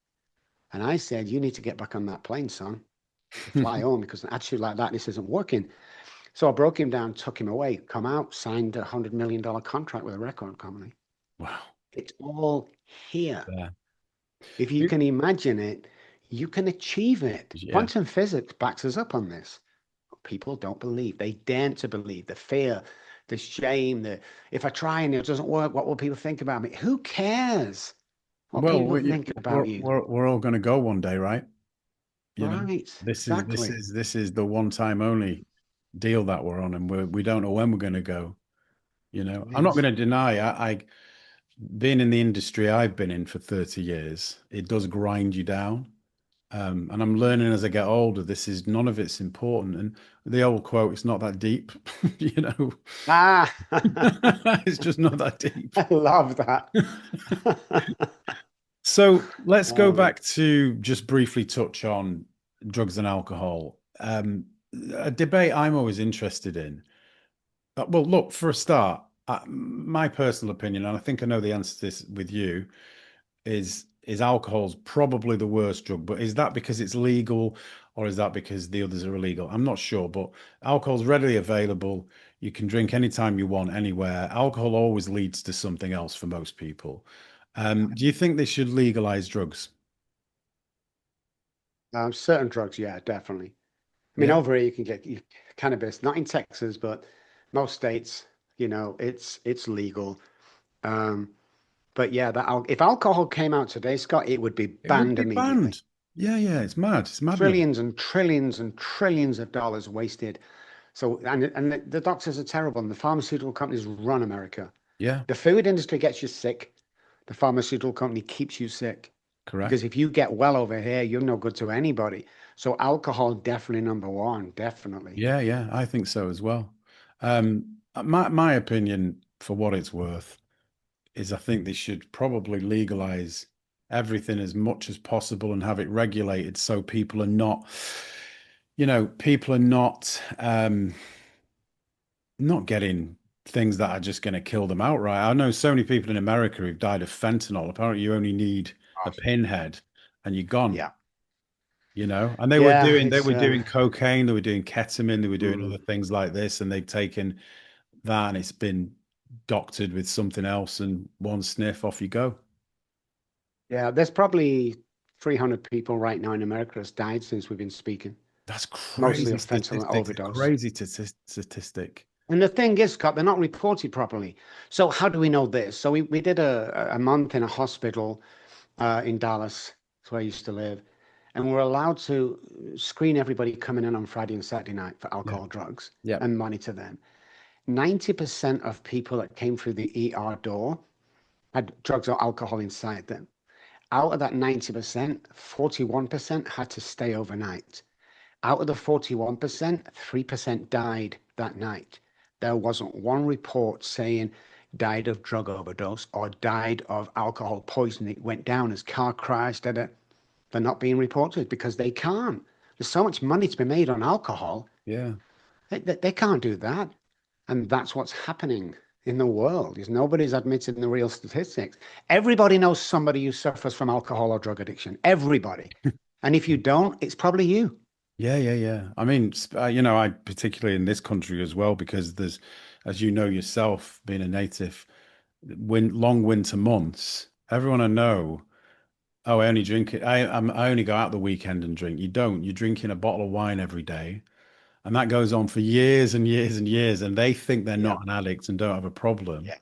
And I said, "You need to get back on that plane, son, to fly home, because an attitude like that, this isn't working." So I broke him down, took him away, come out, signed $100 million contract with a record company. Wow. It's all here. Yeah. If you can imagine it, you can achieve it. Yeah. Quantum physics backs us up on this. People don't believe. They daren't to believe. The fear, the shame, the if I try and it doesn't work, what will people think about me? Who cares what Well, people think about you? we're all going to go one day, right? You know, Right, exactly. this is the one time only deal that we're on, and we don't know when we're going to go. I'm not going Yes. to deny I being in the industry I've been in for 30 years, it does grind you down. And I'm learning as I get older, this is none of it's important. And the old quote, it's not that deep, you know, Ah, it's just not that deep. I love that. So let's go Um, back to just briefly touch on drugs and alcohol. A debate I'm always interested in. Well, look, for a start, my personal opinion, and I think I know the answer to this with you, is alcohol's probably the worst drug. But is that because it's legal, or is that because the others are illegal? I'm not sure, but alcohol's readily available. You can drink anytime you want, anywhere. Alcohol always leads to something else for most people. Do you think they should legalize drugs? certain drugs, yeah, definitely. I mean, Yeah. over here you can get cannabis, not in Texas, but most states, it's legal. Um, but yeah, if alcohol came out today, Scott, it would be It would banned be immediately. banned. Yeah, yeah, it's mad. It's madness. Trillions and trillions and trillions of dollars wasted. So, and the doctors are terrible, and the pharmaceutical companies run America. Yeah, The food industry gets you sick. The pharmaceutical company keeps you sick. correct. Because if you get well over here, you're no good to anybody. So alcohol definitely number one, definitely. Yeah, yeah, I think so as well. My opinion, for what it's worth, is I think they should probably legalize everything as much as possible and have it regulated so people are not, people are not getting things that are just going to kill them outright. I know so many people in America who've died of fentanyl. Apparently, you only need a Awesome. pinhead and you're gone. Yeah. And they were Yeah, doing they it's were doing cocaine, they were doing ketamine, they were doing other mm, things like this, and they've taken that and it's been doctored with something else, and one sniff, off you go. yeah, there's probably 300 people right now in America that's died since we've been speaking, That's mostly crazy of fentanyl statistics. overdose. Crazy statistic. And the thing is, Scott, they're not reported properly. So how do we know this? So we did a month in a hospital in Dallas. That's where I used to live. And we're allowed to screen everybody coming in on Friday and Saturday night for Yeah. alcohol, drugs, Yeah. and monitor them. 90% of people that came through the ER door had drugs or alcohol inside them. Out of that 90%, 41% had to stay overnight. Out of the 41%, 3% died that night. There wasn't one report saying died of drug overdose or died of alcohol poisoning. It went down as car crash. They're not being reported because they can't. There's so much money to be made on alcohol. Yeah. They can't do that. And that's what's happening in the world is nobody's admitting the real statistics. Everybody knows somebody who suffers from alcohol or drug addiction. Everybody. And if you don't, it's probably you. Yeah, yeah, yeah. I mean, I particularly in this country as well, because there's, as you know yourself, being a native, long winter months, everyone I know, oh, I only drink it. I only go out the weekend and drink. You don't. You're drinking a bottle of wine every day. And that goes on for years and years and years. And they think they're Yeah. not an addict and don't have a problem, Yeah.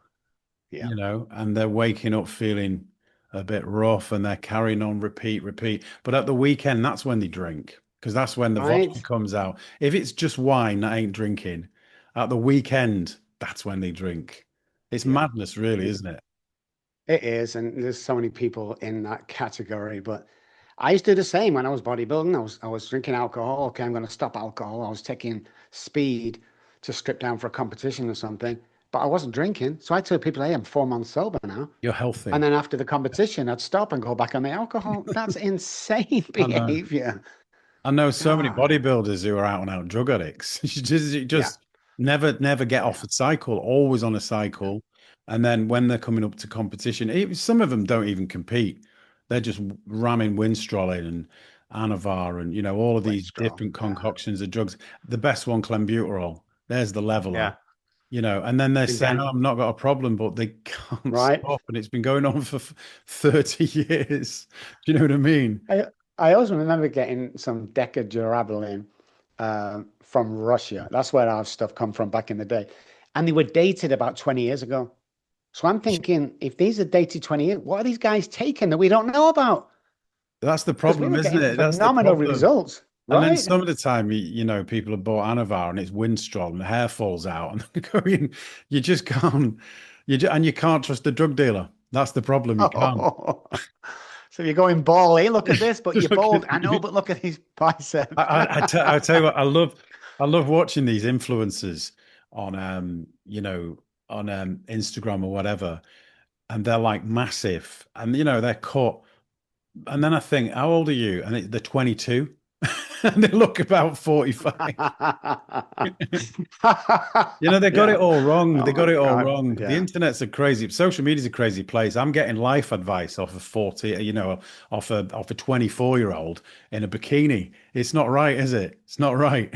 Yeah. and they're waking up feeling a bit rough and they're carrying on repeat, repeat. But at the weekend, that's when they drink because that's when the vodka Right. comes out. If it's just wine that ain't drinking, at the weekend, that's when they drink. It's Yeah. madness, really, isn't it? It is, and there's so many people in that category. But I used to do the same when I was bodybuilding. I was drinking alcohol. Okay, I'm going to stop alcohol. I was taking speed to strip down for a competition or something, but I wasn't drinking. So I told people, "Hey, I'm 4 months sober now." You're And healthy. then after the competition, I'd stop and go back on the alcohol. That's insane I know. behavior. I know so many God. bodybuilders who are out and out drug addicts. You just Yeah. never get off Yeah. the cycle, always on a cycle. And then when they're coming up to competition, some of them don't even compete. They're just ramming Winstrol in and Anavar and all of these Winstrol. different concoctions of drugs. The best one, clembuterol. There's the leveler, Yeah. and then they're And saying, "Oh, then, I've not got a problem," but they can't right. stop, and it's been going on for 30 years. Do you know what I mean? I I also remember getting some Deca Durabolin from Russia. That's where our stuff come from back in the day. And they were dated about 20 years ago. So I'm thinking, if these are dated 20 years, what are these guys taking that we don't know about? That's the Because we problem, were isn't getting it? That's the phenomenal problem. results, And then right? some of the time, people have bought Anavar and it's Winstrol and the hair falls out and they're going, you just can't, and you can't trust the drug dealer. That's the problem. You can't. Oh. So you're going bald. Hey, look at this, but you're Look bald. at I know, you. but look at his bicep. I tell you what, I love watching these influencers on, on Instagram or whatever, and they're like massive, and they're cut. And then I think, how old are you? And they're 22 and they look about 45. You know, they got it Yeah. all wrong. Oh They got my it all God. wrong. The Yeah. internet's a crazy, social media's a crazy place. I'm getting life advice off a 40, off a 24-year-old in a bikini. It's not right, is it? It's not right.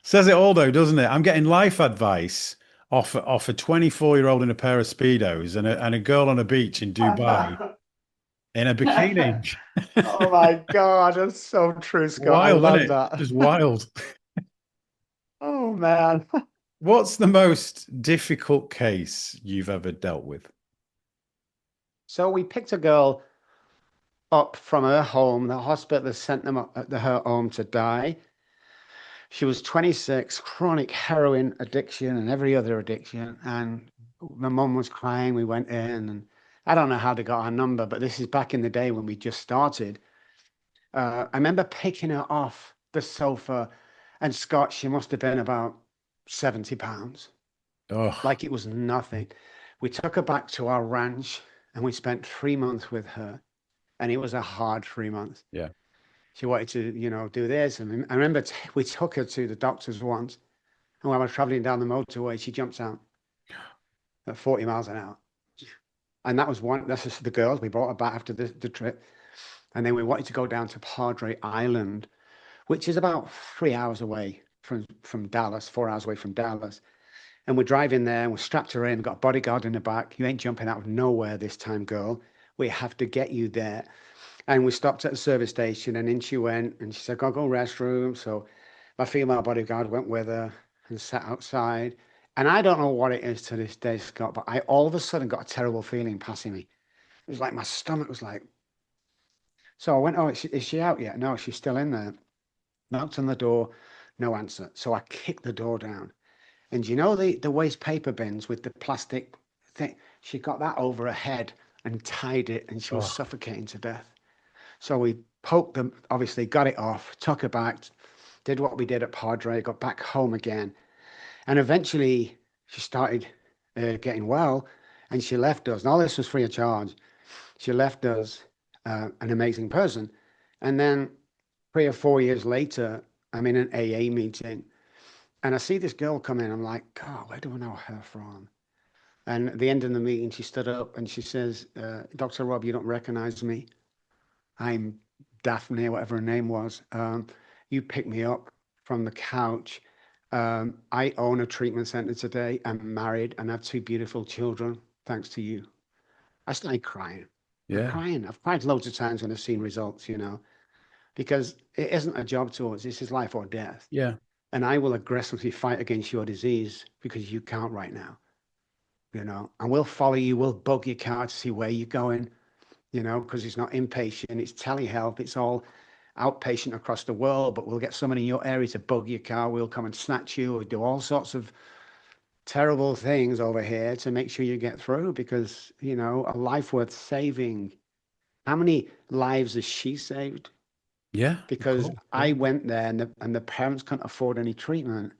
Says it all though, doesn't it? I'm getting life advice off a 24-year-old in a pair of Speedos and a girl on a beach in Dubai in a bikini. Oh my God. That's so true, Scott. I Wild, isn't love it? that. Just wild. Oh man. What's the most difficult case you've ever dealt with? So we picked a girl up from her home. The hospital sent them up at her home to die. She was 26, chronic heroin addiction and every other addiction. And my mum was crying. We went in, and I don't know how they got our number, but this is back in the day when we just started. I remember picking her off the sofa, and Scott, she must have been about 70 pounds, Oh, like it was nothing. We took her back to our ranch and we spent 3 months with her, and it was a hard 3 months. yeah. She wanted to, do this. And I remember we took her to the doctor's once, and when I was traveling down the motorway, she jumps out at 40 miles an hour. And that's just the girls. We brought her back after the trip. And then we wanted to go down to Padre Island, which is about 3 hours away from Dallas, 4 hours away from Dallas. And we're driving there and we're strapped her in, we've got a bodyguard in the back. You ain't jumping out of nowhere this time, girl. We have to get you there. And we stopped at the service station, and in she went, and she said, go restroom. So my female bodyguard went with her and sat outside. And I don't know what it is to this day, Scott, but I all of a sudden got a terrible feeling passing me. It was like my stomach was like, so I went, oh, is she out yet? No, she's still in there. Knocked on the door, no answer. So I kicked the door down. And you know the waste paper bins with the plastic thing? She got that over her head and tied it, and she was Oh, suffocating to death. So we poked them, obviously got it off, took her back, did what we did at Padre, got back home again. And eventually she started getting well, and she left us. And all this was free of charge. She left us an amazing person. And then 3 or 4 years later, I'm in an AA meeting, and I see this girl come in. I'm like, God, where do I know her from? And at the end of the meeting, she stood up and she says, Dr. Rob, you don't recognize me. I'm Daphne, whatever her name was. You picked me up from the couch. I own a treatment center today. I'm married and I have two beautiful children, thanks to you. I started crying. I'm yeah. crying. I've cried loads of times when I've seen results, because it isn't a job to us. This is life or death. Yeah. And I will aggressively fight against your disease because you can't right now, and we'll follow you. We'll bug your car to see where you're going, because it's not inpatient, it's telehealth, it's all outpatient across the world, but we'll get someone in your area to bug your car. We'll come and snatch you. We'll do all sorts of terrible things over here to make sure you get through because, a life worth saving. How many lives has she saved? Yeah. Of Because course. Yeah. I went there and the parents couldn't afford any treatment.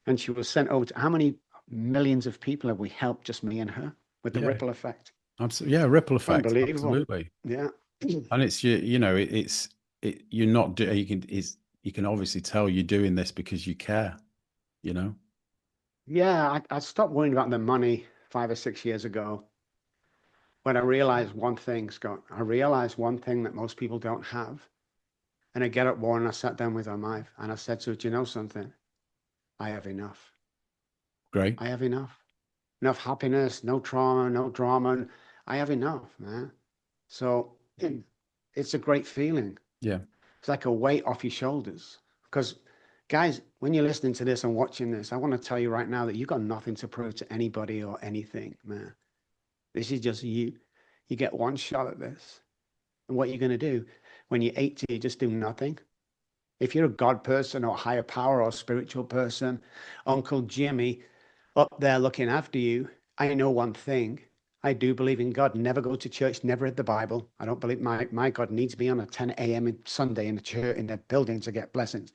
And she was sent over to how many millions of people have we helped, just me and her, with the Yeah. ripple effect? Absolutely. Yeah. Ripple effect. Unbelievable. Absolutely. Yeah. And it's you're not do you can obviously tell you're doing this because you care, you know? Yeah, I stopped worrying about the money 5 or 6 years ago when I realized one thing, Scott. I realized one thing that most people don't have. And I get up one and I sat down with her wife and I said to her, do you know something? I have enough. Great. I have enough. Enough happiness, no trauma, no drama. I have enough, man. So it's a great feeling. Yeah. It's like a weight off your shoulders. Because, guys, when you're listening to this and watching this, I want to tell you right now that you've got nothing to prove to anybody or anything, man. This is just you. You get one shot at this. And what you're going to do when you're 80, you just do nothing. If you're a God person or higher power or spiritual person, Uncle Jimmy up there looking after you, I know one thing. I do believe in God. Never go to church, never read the Bible. I don't believe my God needs me on a 10 a.m. Sunday in the church, in the building to get blessings.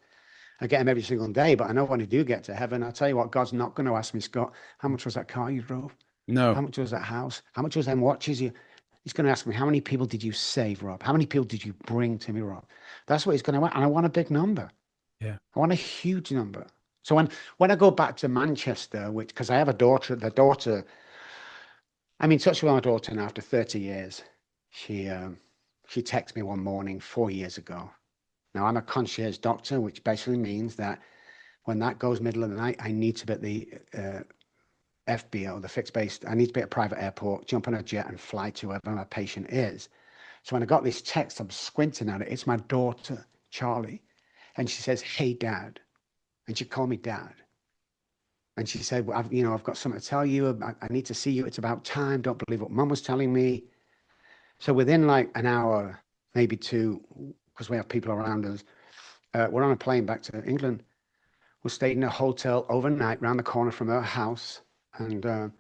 I get them every single day, but I know when I do get to heaven, I'll tell you what, God's not going to ask me, Scott, how much was that car you drove? No. How much was that house? How much was them watches? He's going to ask me, how many people did you save, Rob? How many people did you bring to me, Rob? That's what he's going to want. And I want a big number. Yeah. I want a huge number. So when I go back to Manchester, which because I have a daughter, I'm in touch with my daughter now after 30 years. She texted me one morning 4 years ago. Now I'm a concierge doctor, which basically means that when that goes middle of the night, I need to be at the FBO, the fixed base. I need to be at a private airport, jump on a jet and fly to wherever my patient is. So when I got this text, I'm squinting at it. It's my daughter, Charlie. And she says, "Hey, Dad." And she called me Dad. And she said, well, I've got something to tell you. I need to see you. It's about time. Don't believe what Mum was telling me. So within like an hour, maybe two, because we have people around us, we're on a plane back to England. We stayed in a hotel overnight round the corner from her house. And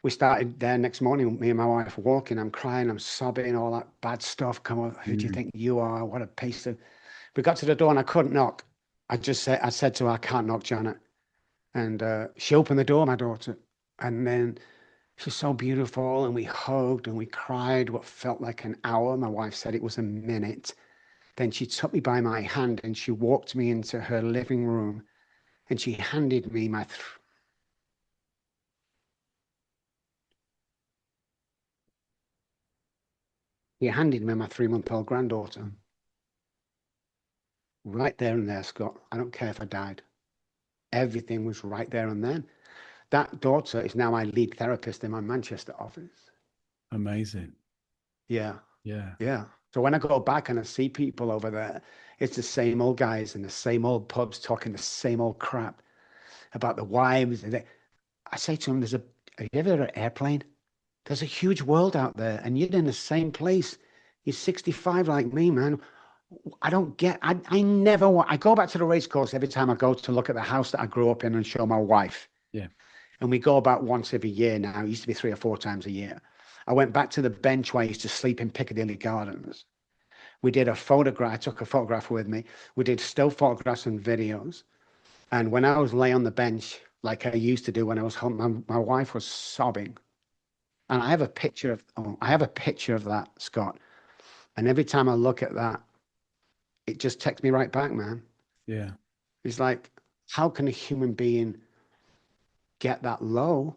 we started there next morning, me and my wife walking. I'm crying, I'm sobbing, all that bad stuff. Come on, who do you Mm. think you are? What a piece of... We got to the door and I couldn't knock. I said to her, I can't knock, Janet. And she opened the door, my daughter. And then she's so beautiful. And we hugged and we cried what felt like an hour. My wife said it was a minute. Then she took me by my hand and she walked me into her living room and she handed me my 3-month-old granddaughter. Right there and there, Scott. I don't care if I died. Everything was right there and then. That daughter is now my lead therapist in my Manchester office. Amazing. Yeah. Yeah. Yeah. So when I go back and I see people over there, it's the same old guys in the same old pubs talking the same old crap about the wives. I say to them, have you ever had an airplane? There's a huge world out there and you're in the same place. You're 65 like me, man. I don't get, I never want, I go back to the race course every time I go to look at the house that I grew up in and show my wife. Yeah. And we go about once every year now. It used to be 3 or 4 times a year. I went back to the bench where I used to sleep in Piccadilly Gardens. We did a photograph. I took a photograph with me. We did still photographs and videos. And when I was lay on the bench, like I used to do when I was home, my wife was sobbing. And I have a picture of that, Scott. And every time I look at that, it just takes me right back, man. Yeah. It's like, how can a human being get that low?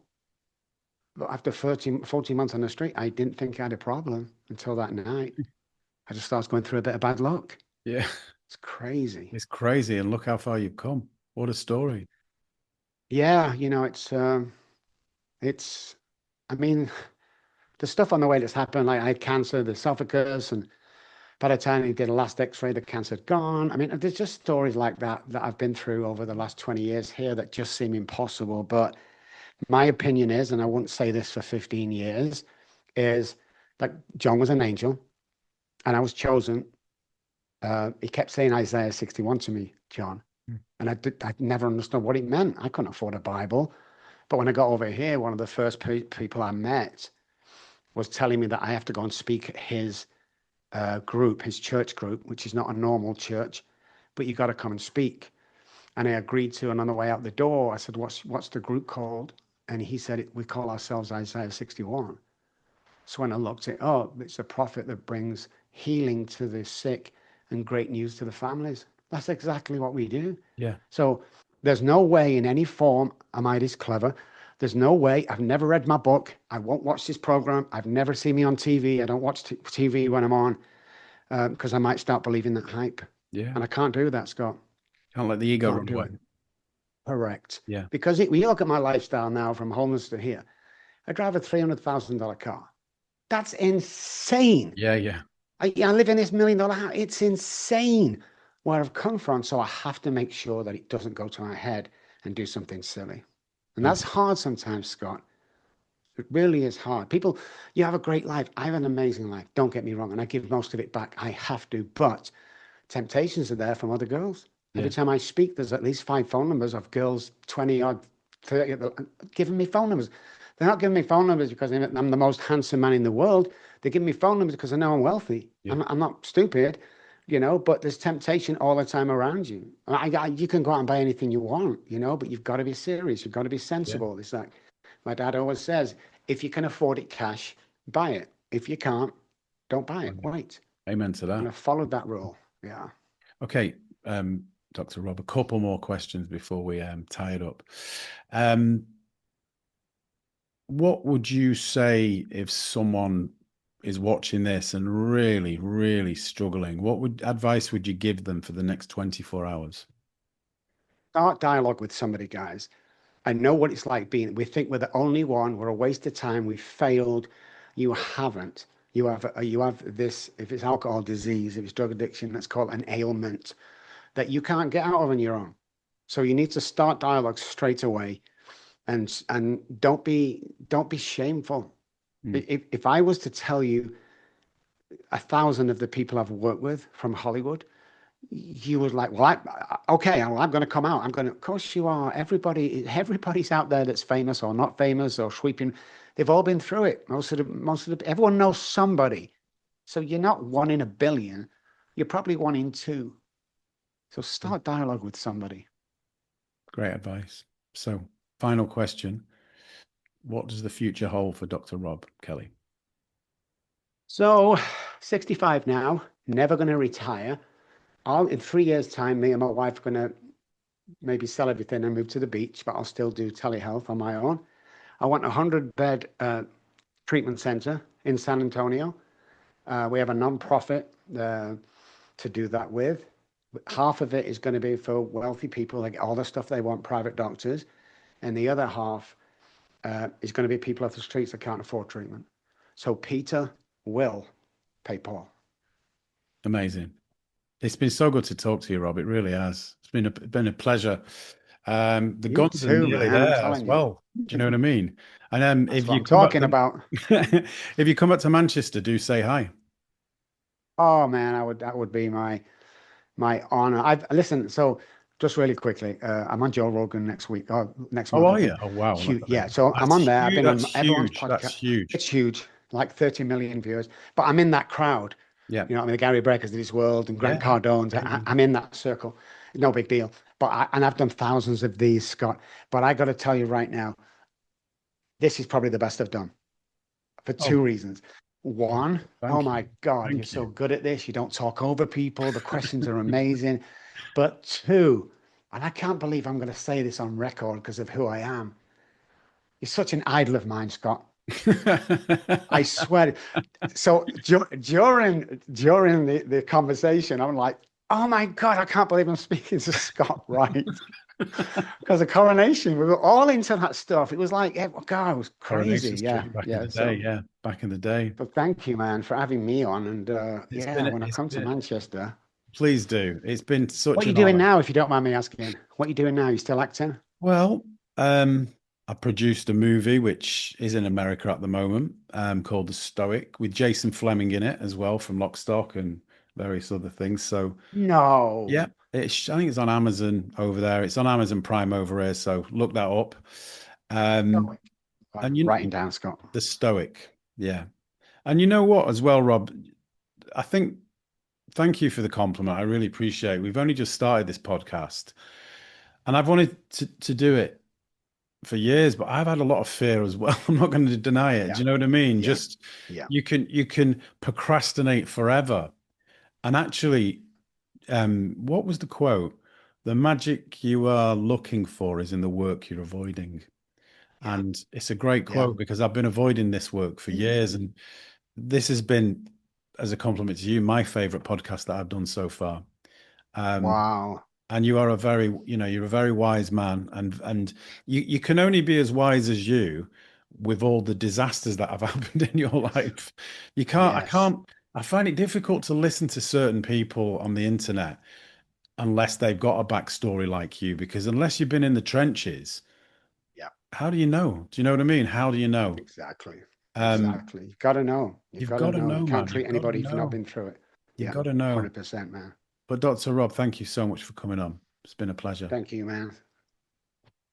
But after 14 months on the street, I didn't think I had a problem until that night. I just started going through a bit of bad luck. Yeah. It's crazy. It's crazy. And look how far you've come. What a story. Yeah, it's, I mean, the stuff on the way that's happened, like I had cancer, the esophagus, and by the time he did a last x-ray, the cancer had gone. I mean, there's just stories like that that I've been through over the last 20 years here that just seem impossible. But my opinion is, and I wouldn't say this for 15 years, is like John was an angel and I was chosen. He kept saying Isaiah 61 to me, John. Mm. And I never understood what it meant. I couldn't afford a Bible. But when I got over here, one of the first people I met was telling me that I have to go and speak at his group, his church group, which is not a normal church, but you got to come and speak. And I agreed to. And on the way out the door, I said, "What's the group called?" And he said, "We call ourselves Isaiah 61." So when I looked it up, it's a prophet that brings healing to the sick and great news to the families. That's exactly what we do. Yeah. So there's no way in any form am I this clever. There's no way. I've never read my book. I won't watch this program. I've never seen me on TV. I don't watch TV when I'm on because I might start believing that hype. Yeah. And I can't do that, Scott. Can't let the ego Can't run do away. it. Correct. Yeah. Because when you look at my lifestyle now from homeless to here, I drive a $300,000 car. That's insane. Yeah. Yeah. I live in this $1 million house. It's insane where I've come from. So I have to make sure that it doesn't go to my head and do something silly. And Yeah. that's hard sometimes, Scott. It really is hard. People, you have a great life. I have an amazing life. Don't get me wrong. And I give most of it back. I have to. But temptations are there from other girls. Every Yeah. time I speak, there's at least 5 phone numbers of girls, 20 odd, 30, giving me phone numbers. They're not giving me phone numbers because I'm the most handsome man in the world. They're giving me phone numbers because I know I'm wealthy. Yeah. I'm not stupid, but there's temptation all the time around you. You can go out and buy anything you want, but you've got to be serious. You've got to be Yeah. sensible. It's like My dad always says, if you can afford it cash, buy it. If you can't, don't buy it. Right. Wait. Amen to And that. I followed that rule. Yeah. Okay, Dr. Rob, a couple more questions before we tie it up. Um, what would you say if someone is watching this and really, really struggling? What advice would you give them for the next 24 hours? Start dialogue with somebody, guys. I know what it's like being, we think we're the only one, we're a waste of time, we failed. You haven't. You have this, if it's alcohol disease, if it's drug addiction, that's called an ailment that you can't get out of on your own. So you need to start dialogue straight away, and don't be shameful. Mm. If I was to tell you 1,000 of the people I've worked with from Hollywood, you was like, well, okay, well, I'm going to come out. I'm going to, of course you are. Everybody's out there that's famous or not famous or sweeping. They've all been through it. Everyone knows somebody. So you're not one in a billion. You're probably one in two. So start dialogue with somebody. Great advice. So, final question. What does the future hold for Dr. Rob Kelly? So 65 now, never going to retire. In 3 years' time, me and my wife are going to maybe sell everything and move to the beach, but I'll still do telehealth on my own. I want a 100-bed treatment center in San Antonio. We have a non-profit to do that with. Half of it is going to be for wealthy people, like all the stuff they want, private doctors, and the other half is going to be people off the streets that can't afford treatment. So Peter will pay Paul. Amazing. It's been so good to talk to you, Rob. It really has. It's been a pleasure. The You guns are too, nearly man. I'm there as telling you. well. Do you know what I mean? And That's if what you I'm come up talking to about. if you come up to Manchester, do say hi. Oh man, that would be my honor. I've listen, so just really quickly, I'm on Joe Rogan next week, next Oh, month, I are you? think. Oh, wow. Huge, yeah. So I'm That's on there. I've huge. been That's on everyone's huge. That's podcast. huge. It's huge, like 30 million viewers. But I'm in that crowd. Yeah. You know, I mean, the Gary Breakers of this world and Grant Yeah. Cardone's. Yeah. I'm in that circle. No big deal. And I've done thousands of these, Scott. But I got to tell you right now, this is probably the best I've done for Oh, two reasons. One, oh thank you. my God, you're Thank so you. good at this. You don't talk over people. The questions are amazing. But two, and I can't believe I'm going to say this on record because of who I am. You're such an idol of mine, Scott. I swear. So during the conversation, I'm like, oh my God, I can't believe I'm speaking to Scott Wright. Because the coronation, we were all into that stuff. It was like, God, it was crazy. Coronation Yeah, Street back in yeah. the day. So, Yeah. Back in the day. but thank you, man, for having me on. And yeah, when I It's come to been, Manchester, please do. It's been what such are you an doing honor. now, if you don't mind me asking? What are you doing now? You still acting? Well, I produced a movie which is in America at the moment, called The Stoic, with Jason Fleming in it as well from Lock, Stock and various other things. So yeah, No. I think it's on Amazon over there. It's on Amazon Prime over here. So look that up. Um, Stoic. I'm and writing down, Scott. The Stoic, yeah. And you know what, as well, Rob, I think thank you for the compliment. I really appreciate it. We've only just started this podcast, and I've wanted to do it for years, but I've had a lot of fear as well. I'm not going to deny it. Do Yeah, you know what I mean? yeah, Just yeah, you can procrastinate forever. And actually, what was the quote? The magic you are looking for is in the work you're avoiding. yeah, And it's a great yeah. quote because I've been avoiding this work for years. And this has been, as a compliment to you, my favorite podcast that I've done so far. Um, Wow. and you are you're a very wise man, and you can only be as wise as you with all the disasters that have happened in your life. I Yes. can't, I find it difficult to listen to certain people on the internet unless they've got a backstory like you, because unless you've been in the trenches, Yeah, how do you know? Do you know what I mean? How do you know? exactly. Um, Exactly. You got to know. You you've got to got to know. You know, can't man. treat You've got to anybody if you've not know. been through it. You've Yeah, got to know. 100%, man. But Dr. Rob, thank you so much for coming on. It's been a pleasure. Thank you, man.